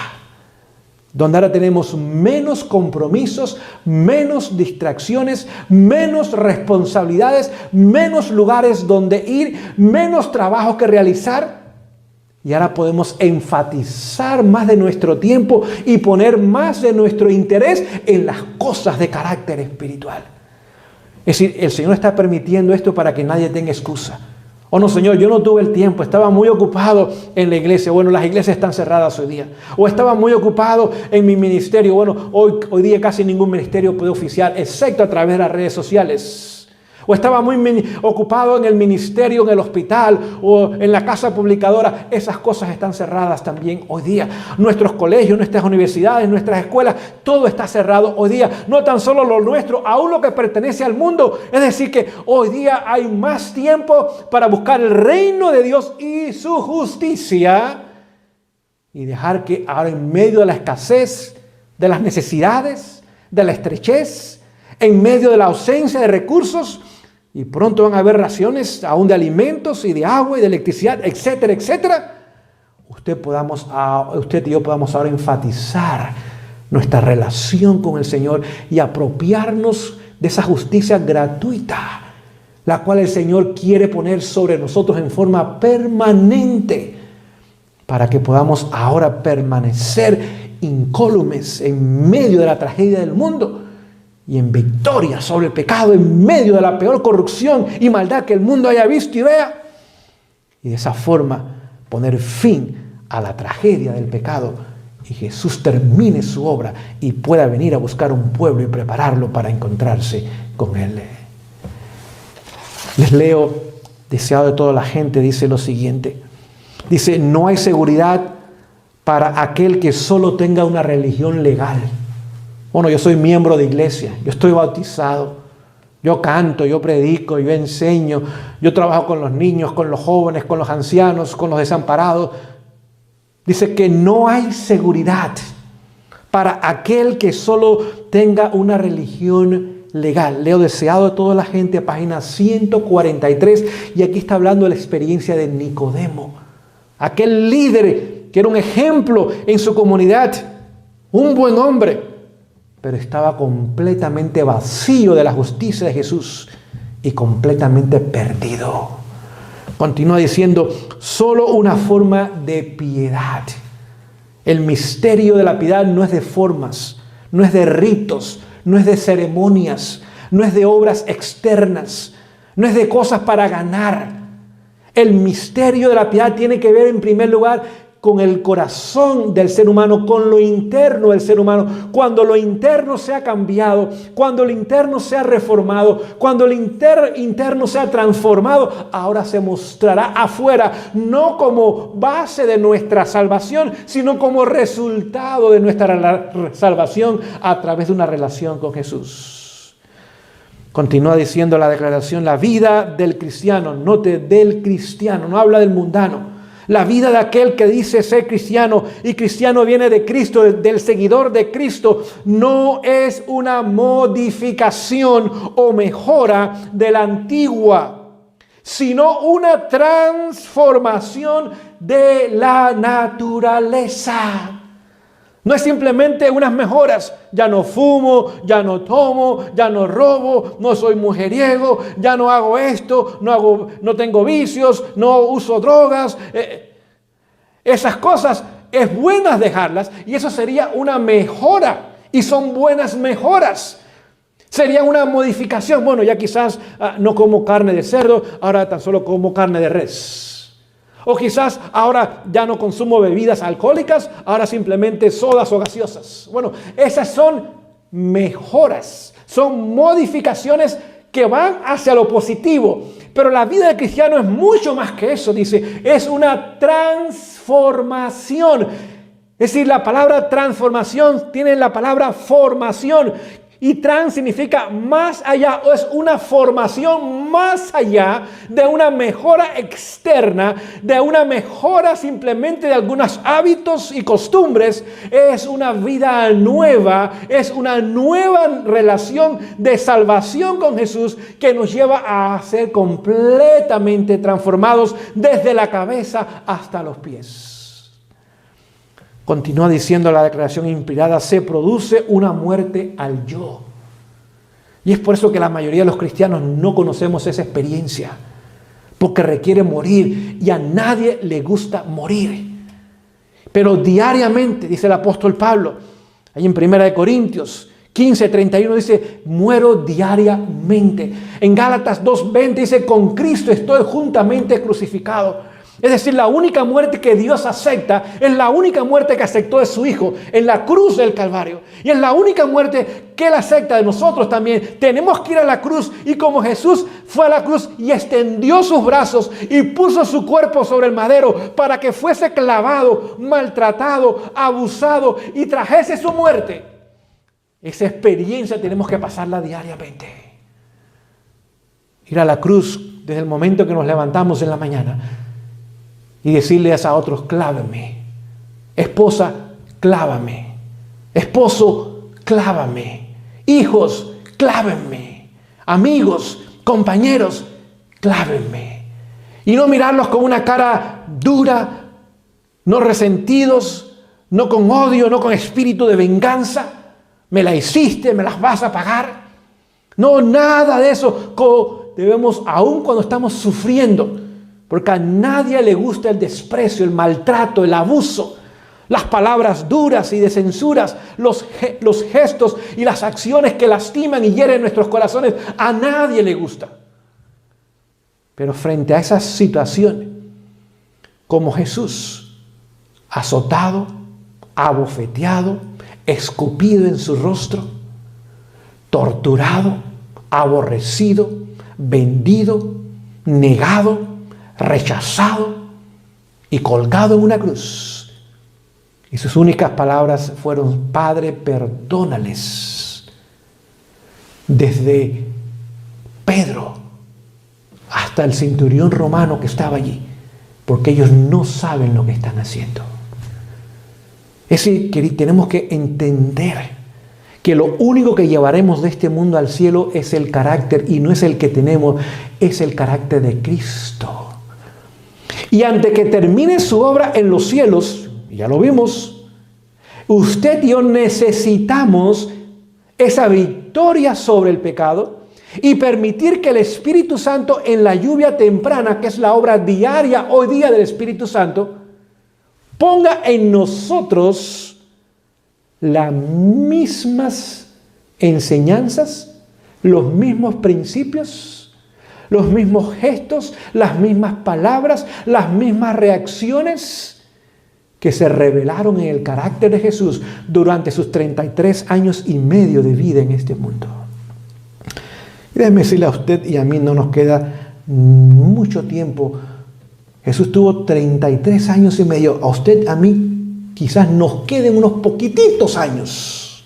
donde ahora tenemos menos compromisos, menos distracciones, menos responsabilidades, menos lugares donde ir, menos trabajo que realizar. Y ahora podemos enfatizar más de nuestro tiempo y poner más de nuestro interés en las cosas de carácter espiritual. Es decir, el Señor está permitiendo esto para que nadie tenga excusa. Oh no, Señor, yo no tuve el tiempo, estaba muy ocupado en la iglesia. Bueno, las iglesias están cerradas hoy día. O estaba muy ocupado en mi ministerio. Bueno, hoy día casi ningún ministerio puede oficiar, excepto a través de las redes sociales. O estaba muy ocupado en el ministerio, en el hospital o en la casa publicadora. Esas cosas están cerradas también hoy día. Nuestros colegios, nuestras universidades, nuestras escuelas, todo está cerrado hoy día. No tan solo lo nuestro, aún lo que pertenece al mundo. Es decir que hoy día hay más tiempo para buscar el reino de Dios y su justicia. Y dejar que ahora en medio de la escasez, de las necesidades, de la estrechez, en medio de la ausencia de recursos, y pronto van a haber raciones aún de alimentos y de agua y de electricidad, etcétera, etcétera. Usted y yo podamos ahora enfatizar nuestra relación con el Señor y apropiarnos de esa justicia gratuita, la cual el Señor quiere poner sobre nosotros en forma permanente, para que podamos ahora permanecer incólumes en medio de la tragedia del mundo y en victoria sobre el pecado, en medio de la peor corrupción y maldad que el mundo haya visto y vea. Y de esa forma poner fin a la tragedia del pecado y Jesús termine su obra y pueda venir a buscar un pueblo y prepararlo para encontrarse con Él. Les leo, deseado de toda la gente, dice lo siguiente. Dice, no hay seguridad para aquel que solo tenga una religión legal. Bueno, yo soy miembro de iglesia, yo estoy bautizado, Yo canto, yo predico, yo enseño, yo trabajo con los niños, con los jóvenes, con los ancianos, con los desamparados. Dice que no hay seguridad para aquel que solo tenga una religión legal. Leo Deseado de toda la gente, página 143, y aquí está hablando de la experiencia de Nicodemo, aquel líder que era un ejemplo en su comunidad, un buen hombre, pero estaba completamente vacío de la justicia de Jesús y completamente perdido. Continúa diciendo, solo una forma de piedad. El misterio de la piedad no es de formas, no es de ritos, no es de ceremonias, no es de obras externas, no es de cosas para ganar. El misterio de la piedad tiene que ver en primer lugar con el corazón del ser humano, con lo interno del ser humano. Cuando lo interno sea cambiado, cuando lo interno sea reformado, cuando lo interno sea transformado, ahora se mostrará afuera, no como base de nuestra salvación, sino como resultado de nuestra salvación a través de una relación con Jesús. Continúa diciendo la declaración, la vida del cristiano, note, del cristiano, no habla del mundano. La vida de aquel que dice ser cristiano, y cristiano viene de Cristo, del seguidor de Cristo, no es una modificación o mejora de la antigua, sino una transformación de la naturaleza. No es simplemente unas mejoras. Ya no fumo, ya no tomo, ya no robo, no soy mujeriego, ya no hago esto, no tengo vicios, no uso drogas. Esas cosas es buenas dejarlas, y eso sería una mejora, y son buenas mejoras. Sería una modificación. Bueno, ya quizás no como carne de cerdo, ahora tan solo como carne de res. O quizás ahora ya no consumo bebidas alcohólicas, ahora simplemente sodas o gaseosas. Bueno, esas son mejoras, son modificaciones que van hacia lo positivo. Pero la vida del cristiano es mucho más que eso, dice, es una transformación. Es decir, la palabra transformación tiene la palabra formación. Y trans significa más allá, o es una formación más allá de una mejora externa, de una mejora simplemente de algunos hábitos y costumbres. Es una vida nueva, es una nueva relación de salvación con Jesús que nos lleva a ser completamente transformados desde la cabeza hasta los pies. Continúa diciendo la declaración inspirada, se produce una muerte al yo. Y es por eso que la mayoría de los cristianos no conocemos esa experiencia, porque requiere morir, y a nadie le gusta morir. Pero diariamente, dice el apóstol Pablo, ahí en 1 Corintios 15:31 dice, muero diariamente. En Gálatas 2:20 dice, con Cristo estoy juntamente crucificado. Es decir, la única muerte que Dios acepta es la única muerte que aceptó de su Hijo en la cruz del Calvario. Y es la única muerte que Él acepta de nosotros también. Tenemos que ir a la cruz, y como Jesús fue a la cruz y extendió sus brazos y puso su cuerpo sobre el madero para que fuese clavado, maltratado, abusado y trajese su muerte. Esa experiencia tenemos que pasarla diariamente. Ir a la cruz desde el momento que nos levantamos en la mañana y decirles a otros, clávame. Esposa, clávame. Esposo, clávame. Hijos, clávenme. Amigos, compañeros, clávenme. Y no mirarlos con una cara dura, no resentidos, no con odio, no con espíritu de venganza. Me la hiciste, me las vas a pagar. No, nada de eso. Debemos, aun cuando estamos sufriendo, porque a nadie le gusta el desprecio, el maltrato, el abuso, las palabras duras y de censuras, los gestos y las acciones que lastiman y hieren nuestros corazones. A nadie le gusta. Pero frente a esa situación, como Jesús, azotado, abofeteado, escupido en su rostro, torturado, aborrecido, vendido, negado, rechazado y colgado en una cruz. Y sus únicas palabras fueron, Padre, perdónales. Desde Pedro, hasta el centurión romano que estaba allí, porque ellos no saben lo que están haciendo. Es decir, que tenemos que entender que lo único que llevaremos de este mundo al cielo es el carácter, y no es el que tenemos, es el carácter de Cristo. Y antes que termine su obra en los cielos, ya lo vimos, usted y yo necesitamos esa victoria sobre el pecado y permitir que el Espíritu Santo, en la lluvia temprana, que es la obra diaria hoy día del Espíritu Santo, ponga en nosotros las mismas enseñanzas, los mismos principios, los mismos gestos, las mismas palabras, las mismas reacciones que se revelaron en el carácter de Jesús durante sus 33 años y medio de vida en este mundo. Y déjeme decirle a usted y a mí, no nos queda mucho tiempo. Jesús tuvo 33 años y medio. A usted, a mí, quizás nos queden unos poquititos años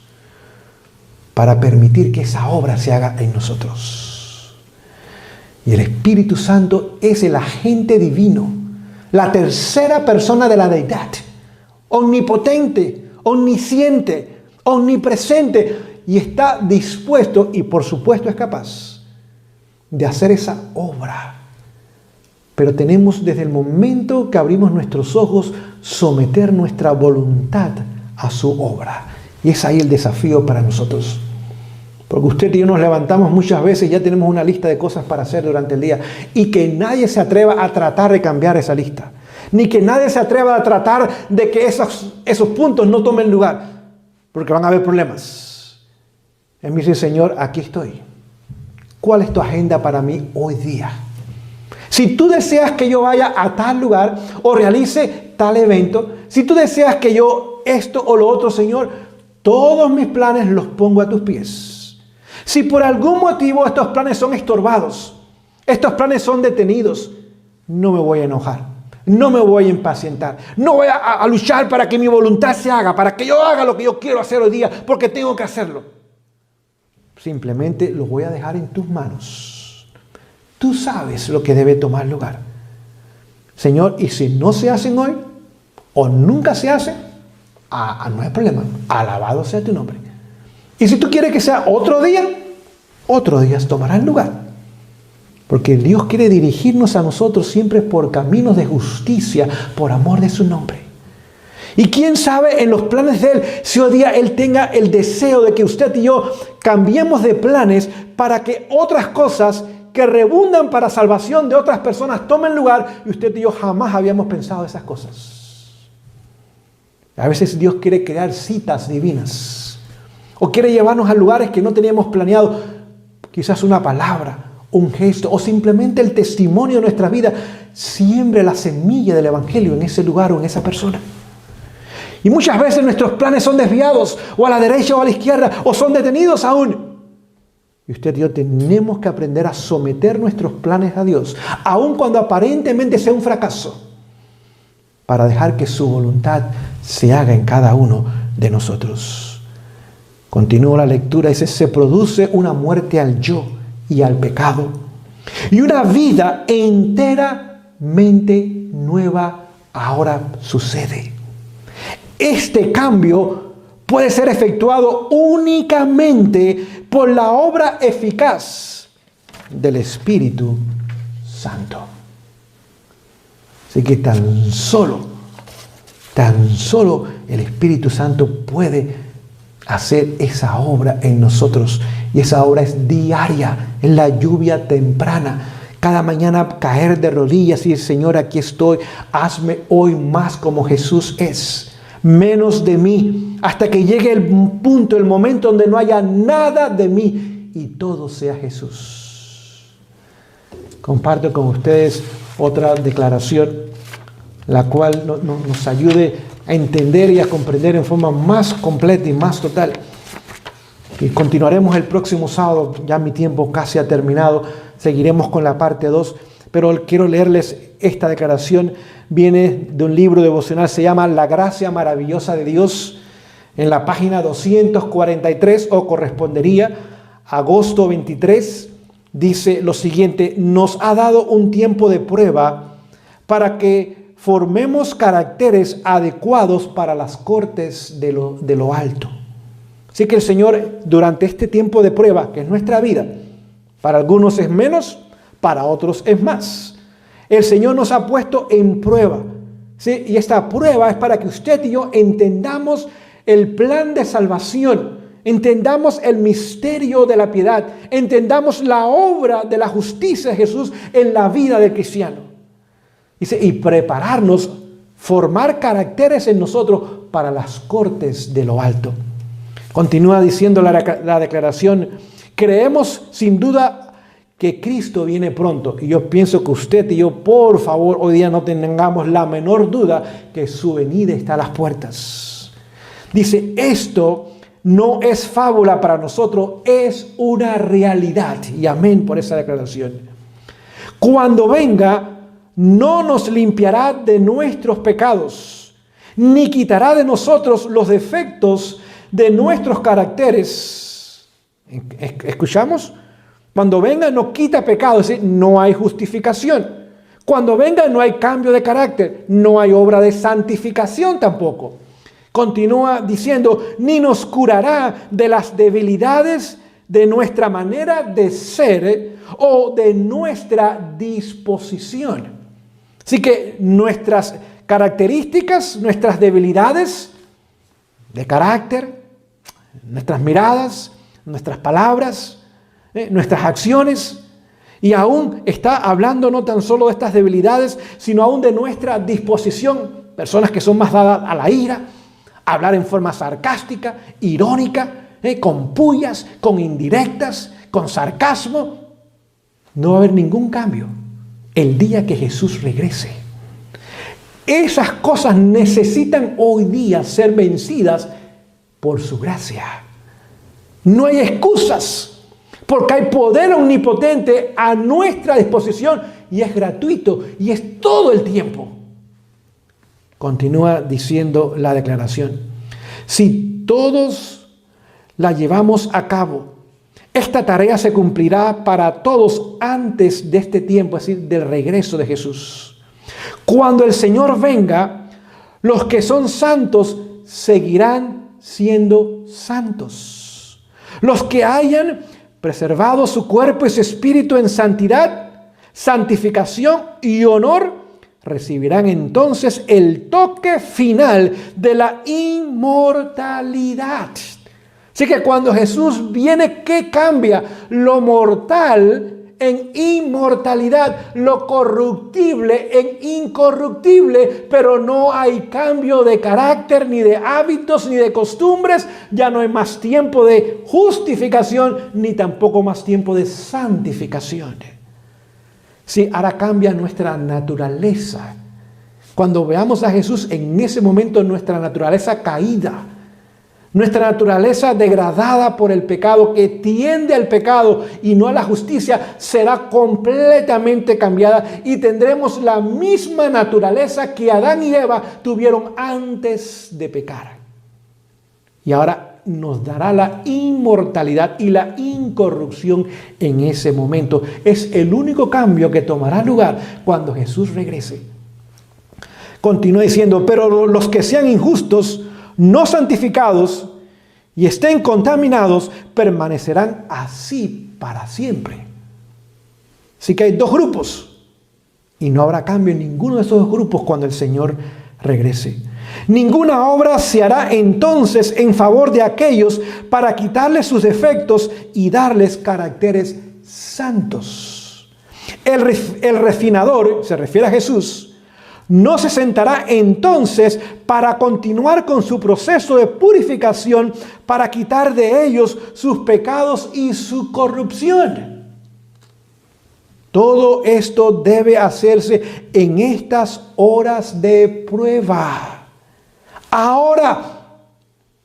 para permitir que esa obra se haga en nosotros. Y el Espíritu Santo es el agente divino, la tercera persona de la deidad, omnipotente, omnisciente, omnipresente, y está dispuesto y por supuesto es capaz de hacer esa obra. Pero tenemos, desde el momento que abrimos nuestros ojos, someter nuestra voluntad a su obra. Y es ahí el desafío para nosotros. Porque usted y yo nos levantamos muchas veces y ya tenemos una lista de cosas para hacer durante el día. Y que nadie se atreva a tratar de cambiar esa lista. Ni que nadie se atreva a tratar de que esos puntos no tomen lugar. Porque van a haber problemas. Él me dice, Señor, aquí estoy. ¿Cuál es tu agenda para mí hoy día? Si tú deseas que yo vaya a tal lugar o realice tal evento, si tú deseas que yo esto o lo otro, Señor, todos mis planes los pongo a tus pies. Si por algún motivo estos planes son estorbados, estos planes son detenidos, no me voy a enojar, no me voy a impacientar, no voy a luchar para que mi voluntad se haga, para que yo haga lo que yo quiero hacer hoy día, porque tengo que hacerlo. Simplemente lo voy a dejar en tus manos. Tú sabes lo que debe tomar lugar. Señor, y si no se hacen hoy, o nunca se hacen, no hay problema. Alabado sea tu nombre. Y si tú quieres que sea otros días tomarán lugar. Porque Dios quiere dirigirnos a nosotros siempre por caminos de justicia, por amor de su nombre. Y quién sabe en los planes de Él, si hoy día Él tenga el deseo de que usted y yo cambiemos de planes para que otras cosas que redundan para salvación de otras personas tomen lugar, y usted y yo jamás habíamos pensado esas cosas. A veces Dios quiere crear citas divinas, o quiere llevarnos a lugares que no teníamos planeado, quizás una palabra, un gesto, o simplemente el testimonio de nuestra vida, siembre la semilla del Evangelio en ese lugar o en esa persona. Y muchas veces nuestros planes son desviados, o a la derecha o a la izquierda, o son detenidos aún. Y usted y yo tenemos que aprender a someter nuestros planes a Dios, aun cuando aparentemente sea un fracaso, para dejar que su voluntad se haga en cada uno de nosotros. Continúo la lectura, dice, se produce una muerte al yo y al pecado, y una vida enteramente nueva ahora sucede. Este cambio puede ser efectuado únicamente por la obra eficaz del Espíritu Santo. Así que tan solo el Espíritu Santo puede hacer esa obra en nosotros. Y esa obra es diaria, en la lluvia temprana. Cada mañana caer de rodillas y decir, Señor, aquí estoy, hazme hoy más como Jesús es. Menos de mí, hasta que llegue el punto, el momento donde no haya nada de mí y todo sea Jesús. Comparto con ustedes otra declaración, la cual nos ayude a entender y a comprender en forma más completa y más total. Y continuaremos el próximo sábado, ya mi tiempo casi ha terminado, seguiremos con la parte 2, pero quiero leerles esta declaración. Viene de un libro devocional, se llama La Gracia Maravillosa de Dios, en la página 243, o correspondería agosto 23 dice lo siguiente: nos ha dado un tiempo de prueba para que formemos caracteres adecuados para las cortes de lo alto. Así que el Señor, durante este tiempo de prueba, que es nuestra vida, para algunos es menos, para otros es más. El Señor nos ha puesto en prueba, ¿sí? Y esta prueba es para que usted y yo entendamos el plan de salvación, entendamos el misterio de la piedad, entendamos la obra de la justicia de Jesús en la vida del cristiano. Dice, y prepararnos, formar caracteres en nosotros para las cortes de lo alto. Continúa diciendo la declaración: creemos sin duda que Cristo viene pronto. Y yo pienso que usted y yo, por favor, hoy día no tengamos la menor duda que su venida está a las puertas. Dice, esto no es fábula para nosotros, es una realidad. Y amén por esa declaración. Cuando venga, no nos limpiará de nuestros pecados, ni quitará de nosotros los defectos de nuestros caracteres. ¿Escuchamos? Cuando venga no quita pecado, es decir, no hay justificación. Cuando venga no hay cambio de carácter, no hay obra de santificación tampoco. Continúa diciendo, ni nos curará de las debilidades de nuestra manera de ser o de nuestra disposición. Así que nuestras características, nuestras debilidades de carácter, nuestras miradas, nuestras palabras, nuestras acciones, y aún está hablando no tan solo de estas debilidades, sino aún de nuestra disposición. Personas que son más dadas a la ira, a hablar en forma sarcástica, irónica, con pullas, con indirectas, con sarcasmo. No va a haber ningún cambio el día que Jesús regrese. Esas cosas necesitan hoy día ser vencidas por su gracia. No hay excusas, porque hay poder omnipotente a nuestra disposición y es gratuito y es todo el tiempo. Continúa diciendo la declaración. Si todos la llevamos a cabo, esta tarea se cumplirá para todos antes de este tiempo, es decir, del regreso de Jesús. Cuando el Señor venga, los que son santos seguirán siendo santos. Los que hayan preservado su cuerpo y su espíritu en santidad, santificación y honor, recibirán entonces el toque final de la inmortalidad. Así que cuando Jesús viene, ¿qué cambia? Lo mortal en inmortalidad, lo corruptible en incorruptible, pero no hay cambio de carácter, ni de hábitos, ni de costumbres. Ya no hay más tiempo de justificación, ni tampoco más tiempo de santificación. Sí, ahora cambia nuestra naturaleza. Cuando veamos a Jesús, en ese momento nuestra naturaleza caída, nuestra naturaleza degradada por el pecado, que tiende al pecado y no a la justicia, será completamente cambiada y tendremos la misma naturaleza que Adán y Eva tuvieron antes de pecar. Y ahora nos dará la inmortalidad y la incorrupción en ese momento. Es el único cambio que tomará lugar cuando Jesús regrese. Continúa diciendo, pero los que sean injustos, no santificados y estén contaminados, permanecerán así para siempre. Así que hay dos grupos y no habrá cambio en ninguno de esos dos grupos cuando el Señor regrese. Ninguna obra se hará entonces en favor de aquellos para quitarles sus defectos y darles caracteres santos. El refinador, se refiere a Jesús, no se sentará entonces para continuar con su proceso de purificación para quitar de ellos sus pecados y su corrupción. Todo esto debe hacerse en estas horas de prueba.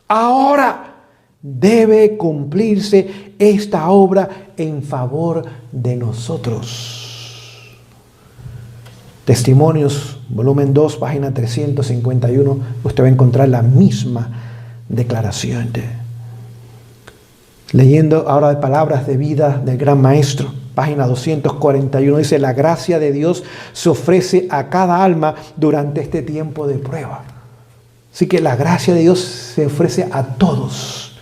Ahora debe cumplirse esta obra en favor de nosotros. Testimonios, volumen 2, página 351, usted va a encontrar la misma declaración. Leyendo ahora de palabras de vida del gran maestro. página 241, dice: la gracia de Dios se ofrece a cada alma durante este tiempo de prueba. Así que la gracia de Dios se ofrece a todos.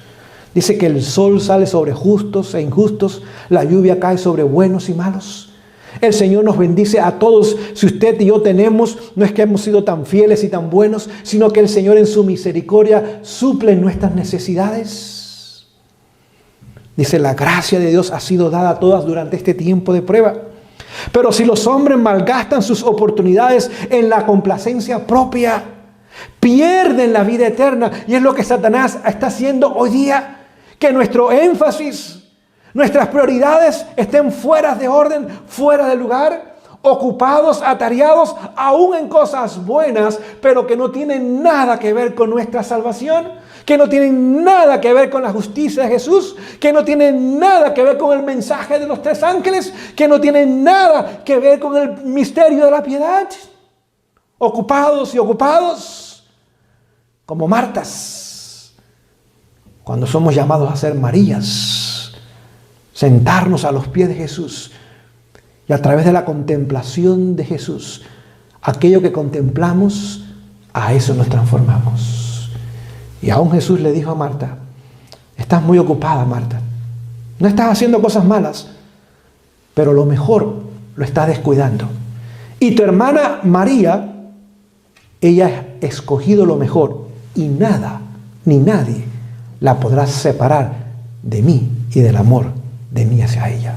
Dice que el sol sale sobre justos e injustos, la lluvia cae sobre buenos y malos. El Señor nos bendice a todos. Si usted y yo tenemos, no es que hemos sido tan fieles y tan buenos, sino que el Señor en su misericordia suple nuestras necesidades. Dice: la gracia de Dios ha sido dada a todas durante este tiempo de prueba. Pero si los hombres malgastan sus oportunidades en la complacencia propia, pierden la vida eterna. Y es lo que Satanás está haciendo hoy día. Que nuestro énfasis, nuestras prioridades estén fuera de orden, fuera de lugar, ocupados, atareados, aún en cosas buenas, pero que no tienen nada que ver con nuestra salvación, que no tienen nada que ver con la justicia de Jesús, que no tienen nada que ver con el mensaje de los 3 ángeles, que no tienen nada que ver con el misterio de la piedad. Ocupados y ocupados, como Martas, cuando somos llamados a ser Marías, sentarnos a los pies de Jesús y a través de la contemplación de Jesús, aquello que contemplamos, a eso nos transformamos. Y aún Jesús le dijo a Marta: estás muy ocupada, Marta, no estás haciendo cosas malas, pero lo mejor lo estás descuidando. Y tu hermana María, ella ha escogido lo mejor, y nada ni nadie la podrá separar de mí y del amor de mí hacia ella.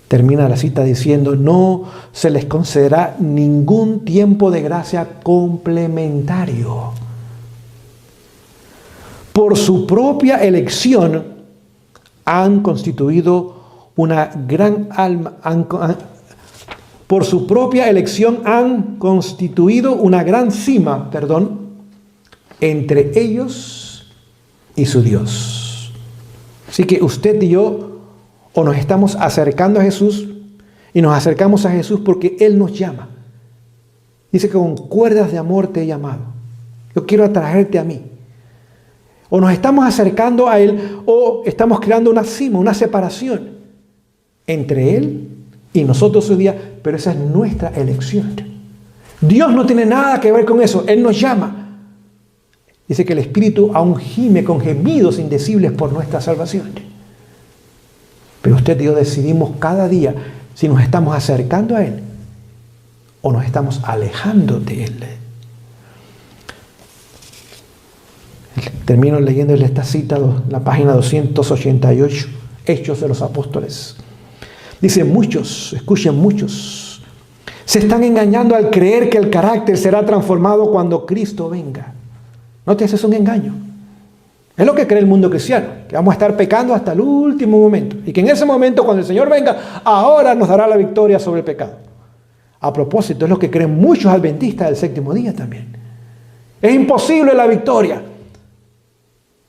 Termina la cita diciendo: no se les concederá ningún tiempo de gracia complementario. Por su propia elección han constituido una gran alma, por su propia elección han constituido una gran cima, entre ellos y su Dios. Así que usted y yo, o nos estamos acercando a Jesús, y nos acercamos a Jesús porque Él nos llama. Dice que con cuerdas de amor te he llamado. Yo quiero atraerte a mí. O nos estamos acercando a Él, o estamos creando una cima, una separación entre Él y nosotros hoy día, pero esa es nuestra elección. Dios no tiene nada que ver con eso. Él nos llama. Dice que el Espíritu aún gime con gemidos indecibles por nuestra salvación. Pero usted y yo decidimos cada día si nos estamos acercando a Él o nos estamos alejando de Él. Termino leyéndole esta cita, la página 288, Hechos de los Apóstoles. Dice: muchos, escuchen, muchos, se están engañando al creer que el carácter será transformado cuando Cristo venga. No te haces un engaño. Es lo que cree el mundo cristiano, que vamos a estar pecando hasta el último momento. Y que en ese momento, cuando el Señor venga, ahora nos dará la victoria sobre el pecado. A propósito, es lo que creen muchos adventistas del 7º día también. Es imposible la victoria.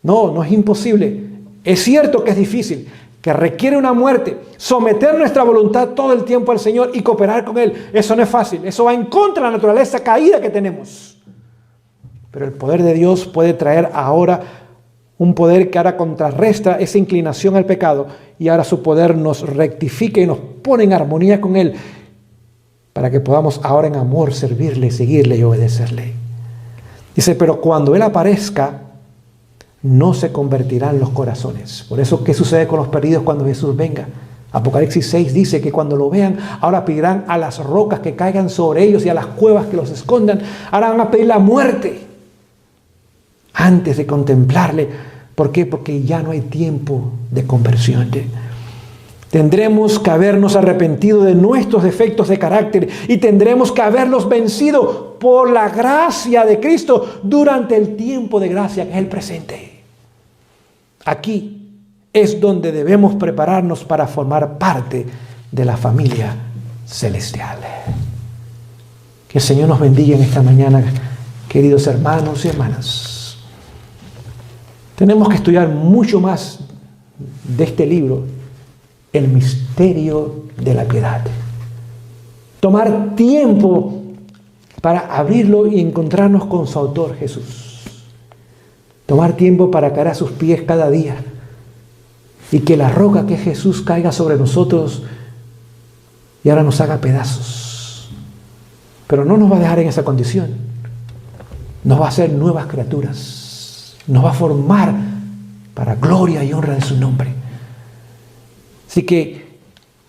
No es imposible. Es cierto que es difícil, que requiere una muerte, someter nuestra voluntad todo el tiempo al Señor y cooperar con Él. Eso no es fácil. Eso va en contra de la naturaleza caída que tenemos. Pero el poder de Dios puede traer ahora un poder que ahora contrarresta esa inclinación al pecado, y ahora su poder nos rectifica y nos pone en armonía con Él para que podamos ahora en amor servirle, seguirle y obedecerle. Dice: pero cuando Él aparezca, no se convertirán los corazones. Por eso, ¿qué sucede con los perdidos cuando Jesús venga? Apocalipsis 6 dice que cuando lo vean, ahora pedirán a las rocas que caigan sobre ellos y a las cuevas que los escondan. Ahora van a pedir la muerte antes de contemplarle. ¿Por qué? Porque ya no hay tiempo de conversión. Tendremos que habernos arrepentido de nuestros defectos de carácter y tendremos que haberlos vencido por la gracia de Cristo durante el tiempo de gracia que es el presente. Aquí es donde debemos prepararnos para formar parte de la familia celestial. Que el Señor nos bendiga en esta mañana, queridos hermanos y hermanas. Tenemos que estudiar mucho más de este libro, el misterio de la piedad. Tomar tiempo para abrirlo y encontrarnos con su autor, Jesús. Tomar tiempo para caer a sus pies cada día y que la roca que es Jesús caiga sobre nosotros y ahora nos haga pedazos. Pero no nos va a dejar en esa condición. Nos va a hacer nuevas criaturas. Nos va a formar para gloria y honra de su nombre. Así que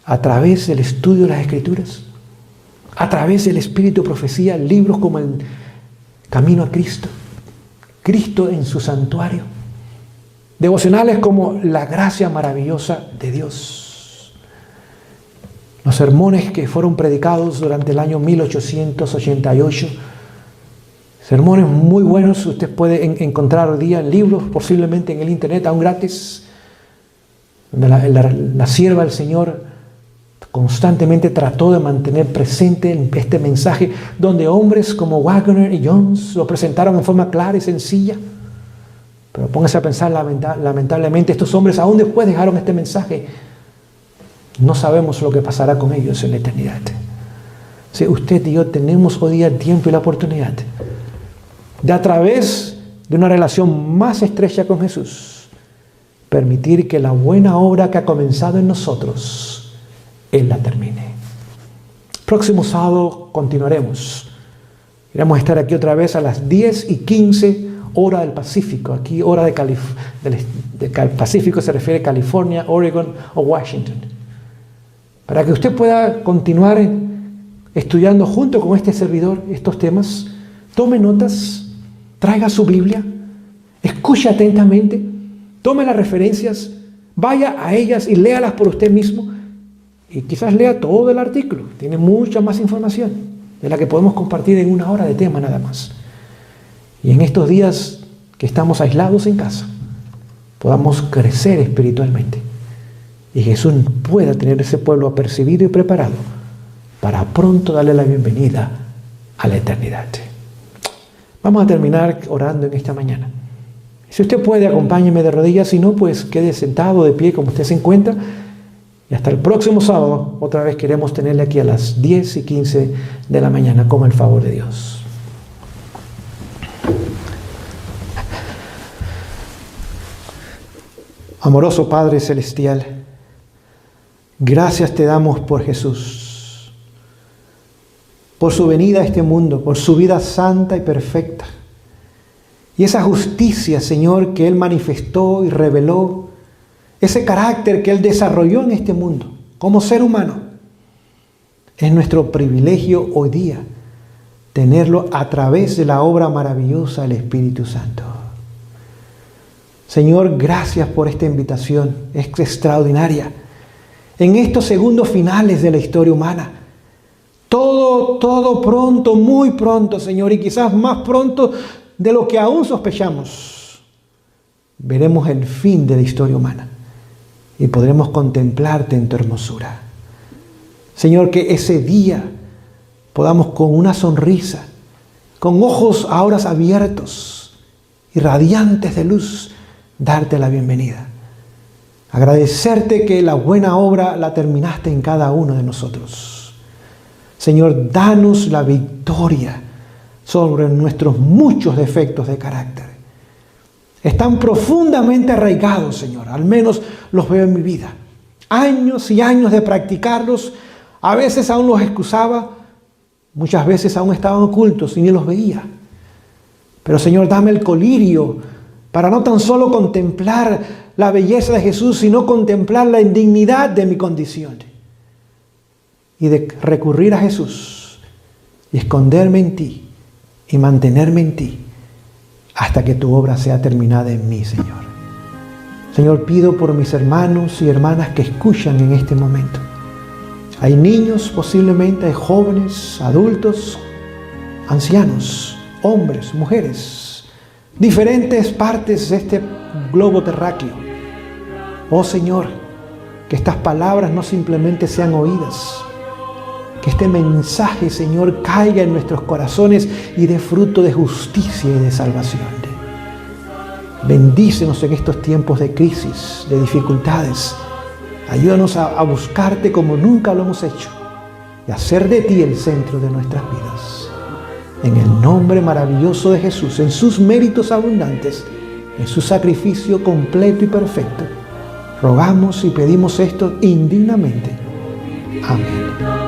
a través del estudio de las Escrituras, a través del Espíritu de Profecía, libros como el Camino a Cristo, Cristo en su santuario, devocionales como La Gracia Maravillosa de Dios, los sermones que fueron predicados durante el año 1888, sermones muy buenos, usted puede encontrar hoy día libros, posiblemente en el internet, aún gratis, donde la sierva del Señor constantemente trató de mantener presente este mensaje, donde hombres como Wagner y Jones lo presentaron en forma clara y sencilla. Pero póngase a pensar, lamentablemente, estos hombres aún después dejaron este mensaje. No sabemos lo que pasará con ellos en la eternidad. Si usted y yo tenemos hoy día el tiempo y la oportunidad de, a través de una relación más estrecha con Jesús, permitir que la buena obra que ha comenzado en nosotros, Él la termine. Próximo sábado continuaremos. Iremos a estar aquí otra vez a las 10:15 hora del Pacífico. Aquí hora del Pacífico se refiere a California, Oregon o Washington. Para que usted pueda continuar estudiando junto con este servidor estos temas, tome notas, traiga su Biblia, escuche atentamente, tome las referencias, vaya a ellas y léalas por usted mismo. Y quizás lea todo el artículo. Tiene mucha más información de la que podemos compartir en una hora de tema nada más. Y en estos días que estamos aislados en casa, podamos crecer espiritualmente. Y Jesús pueda tener ese pueblo apercibido y preparado para pronto darle la bienvenida a la eternidad. Vamos a terminar orando en esta mañana. Si usted puede, acompáñeme de rodillas. Si no, pues quede sentado de pie como usted se encuentra. Y hasta el próximo sábado, otra vez queremos tenerle aquí a las 10:15 de la mañana, con el favor de Dios. Amoroso Padre Celestial, gracias te damos por Jesús, por su venida a este mundo, por su vida santa y perfecta, y esa justicia, Señor, que Él manifestó y reveló, ese carácter que Él desarrolló en este mundo como ser humano. Es nuestro privilegio hoy día tenerlo a través de la obra maravillosa del Espíritu Santo. Señor, gracias por esta invitación, es extraordinaria. En estos segundos finales de la historia humana, todo pronto, muy pronto, Señor, y quizás más pronto de lo que aún sospechamos, veremos el fin de la historia humana y podremos contemplarte en tu hermosura. Señor, que ese día podamos con una sonrisa, con ojos ahora abiertos y radiantes de luz, darte la bienvenida. Agradecerte que la buena obra la terminaste en cada uno de nosotros. Señor, danos la victoria sobre nuestros muchos defectos de carácter. Están profundamente arraigados, Señor, al menos los veo en mi vida. Años y años de practicarlos, a veces aún los excusaba, muchas veces aún estaban ocultos y ni los veía. Pero Señor, dame el colirio para no tan solo contemplar la belleza de Jesús, sino contemplar la indignidad de mi condición. Y de recurrir a Jesús y esconderme en ti y mantenerme en ti hasta que tu obra sea terminada en mí, Señor. Señor, pido por mis hermanos y hermanas que escuchan en este momento. Hay niños posiblemente, hay jóvenes, adultos, ancianos, hombres, mujeres, diferentes partes de este globo terráqueo. Oh Señor, que estas palabras no simplemente sean oídas, que este mensaje, Señor, caiga en nuestros corazones y dé fruto de justicia y de salvación. Bendícenos en estos tiempos de crisis, de dificultades. Ayúdanos a buscarte como nunca lo hemos hecho y a hacer de ti el centro de nuestras vidas. En el nombre maravilloso de Jesús, en sus méritos abundantes, en su sacrificio completo y perfecto, Rogamos y pedimos esto indignamente. Amén.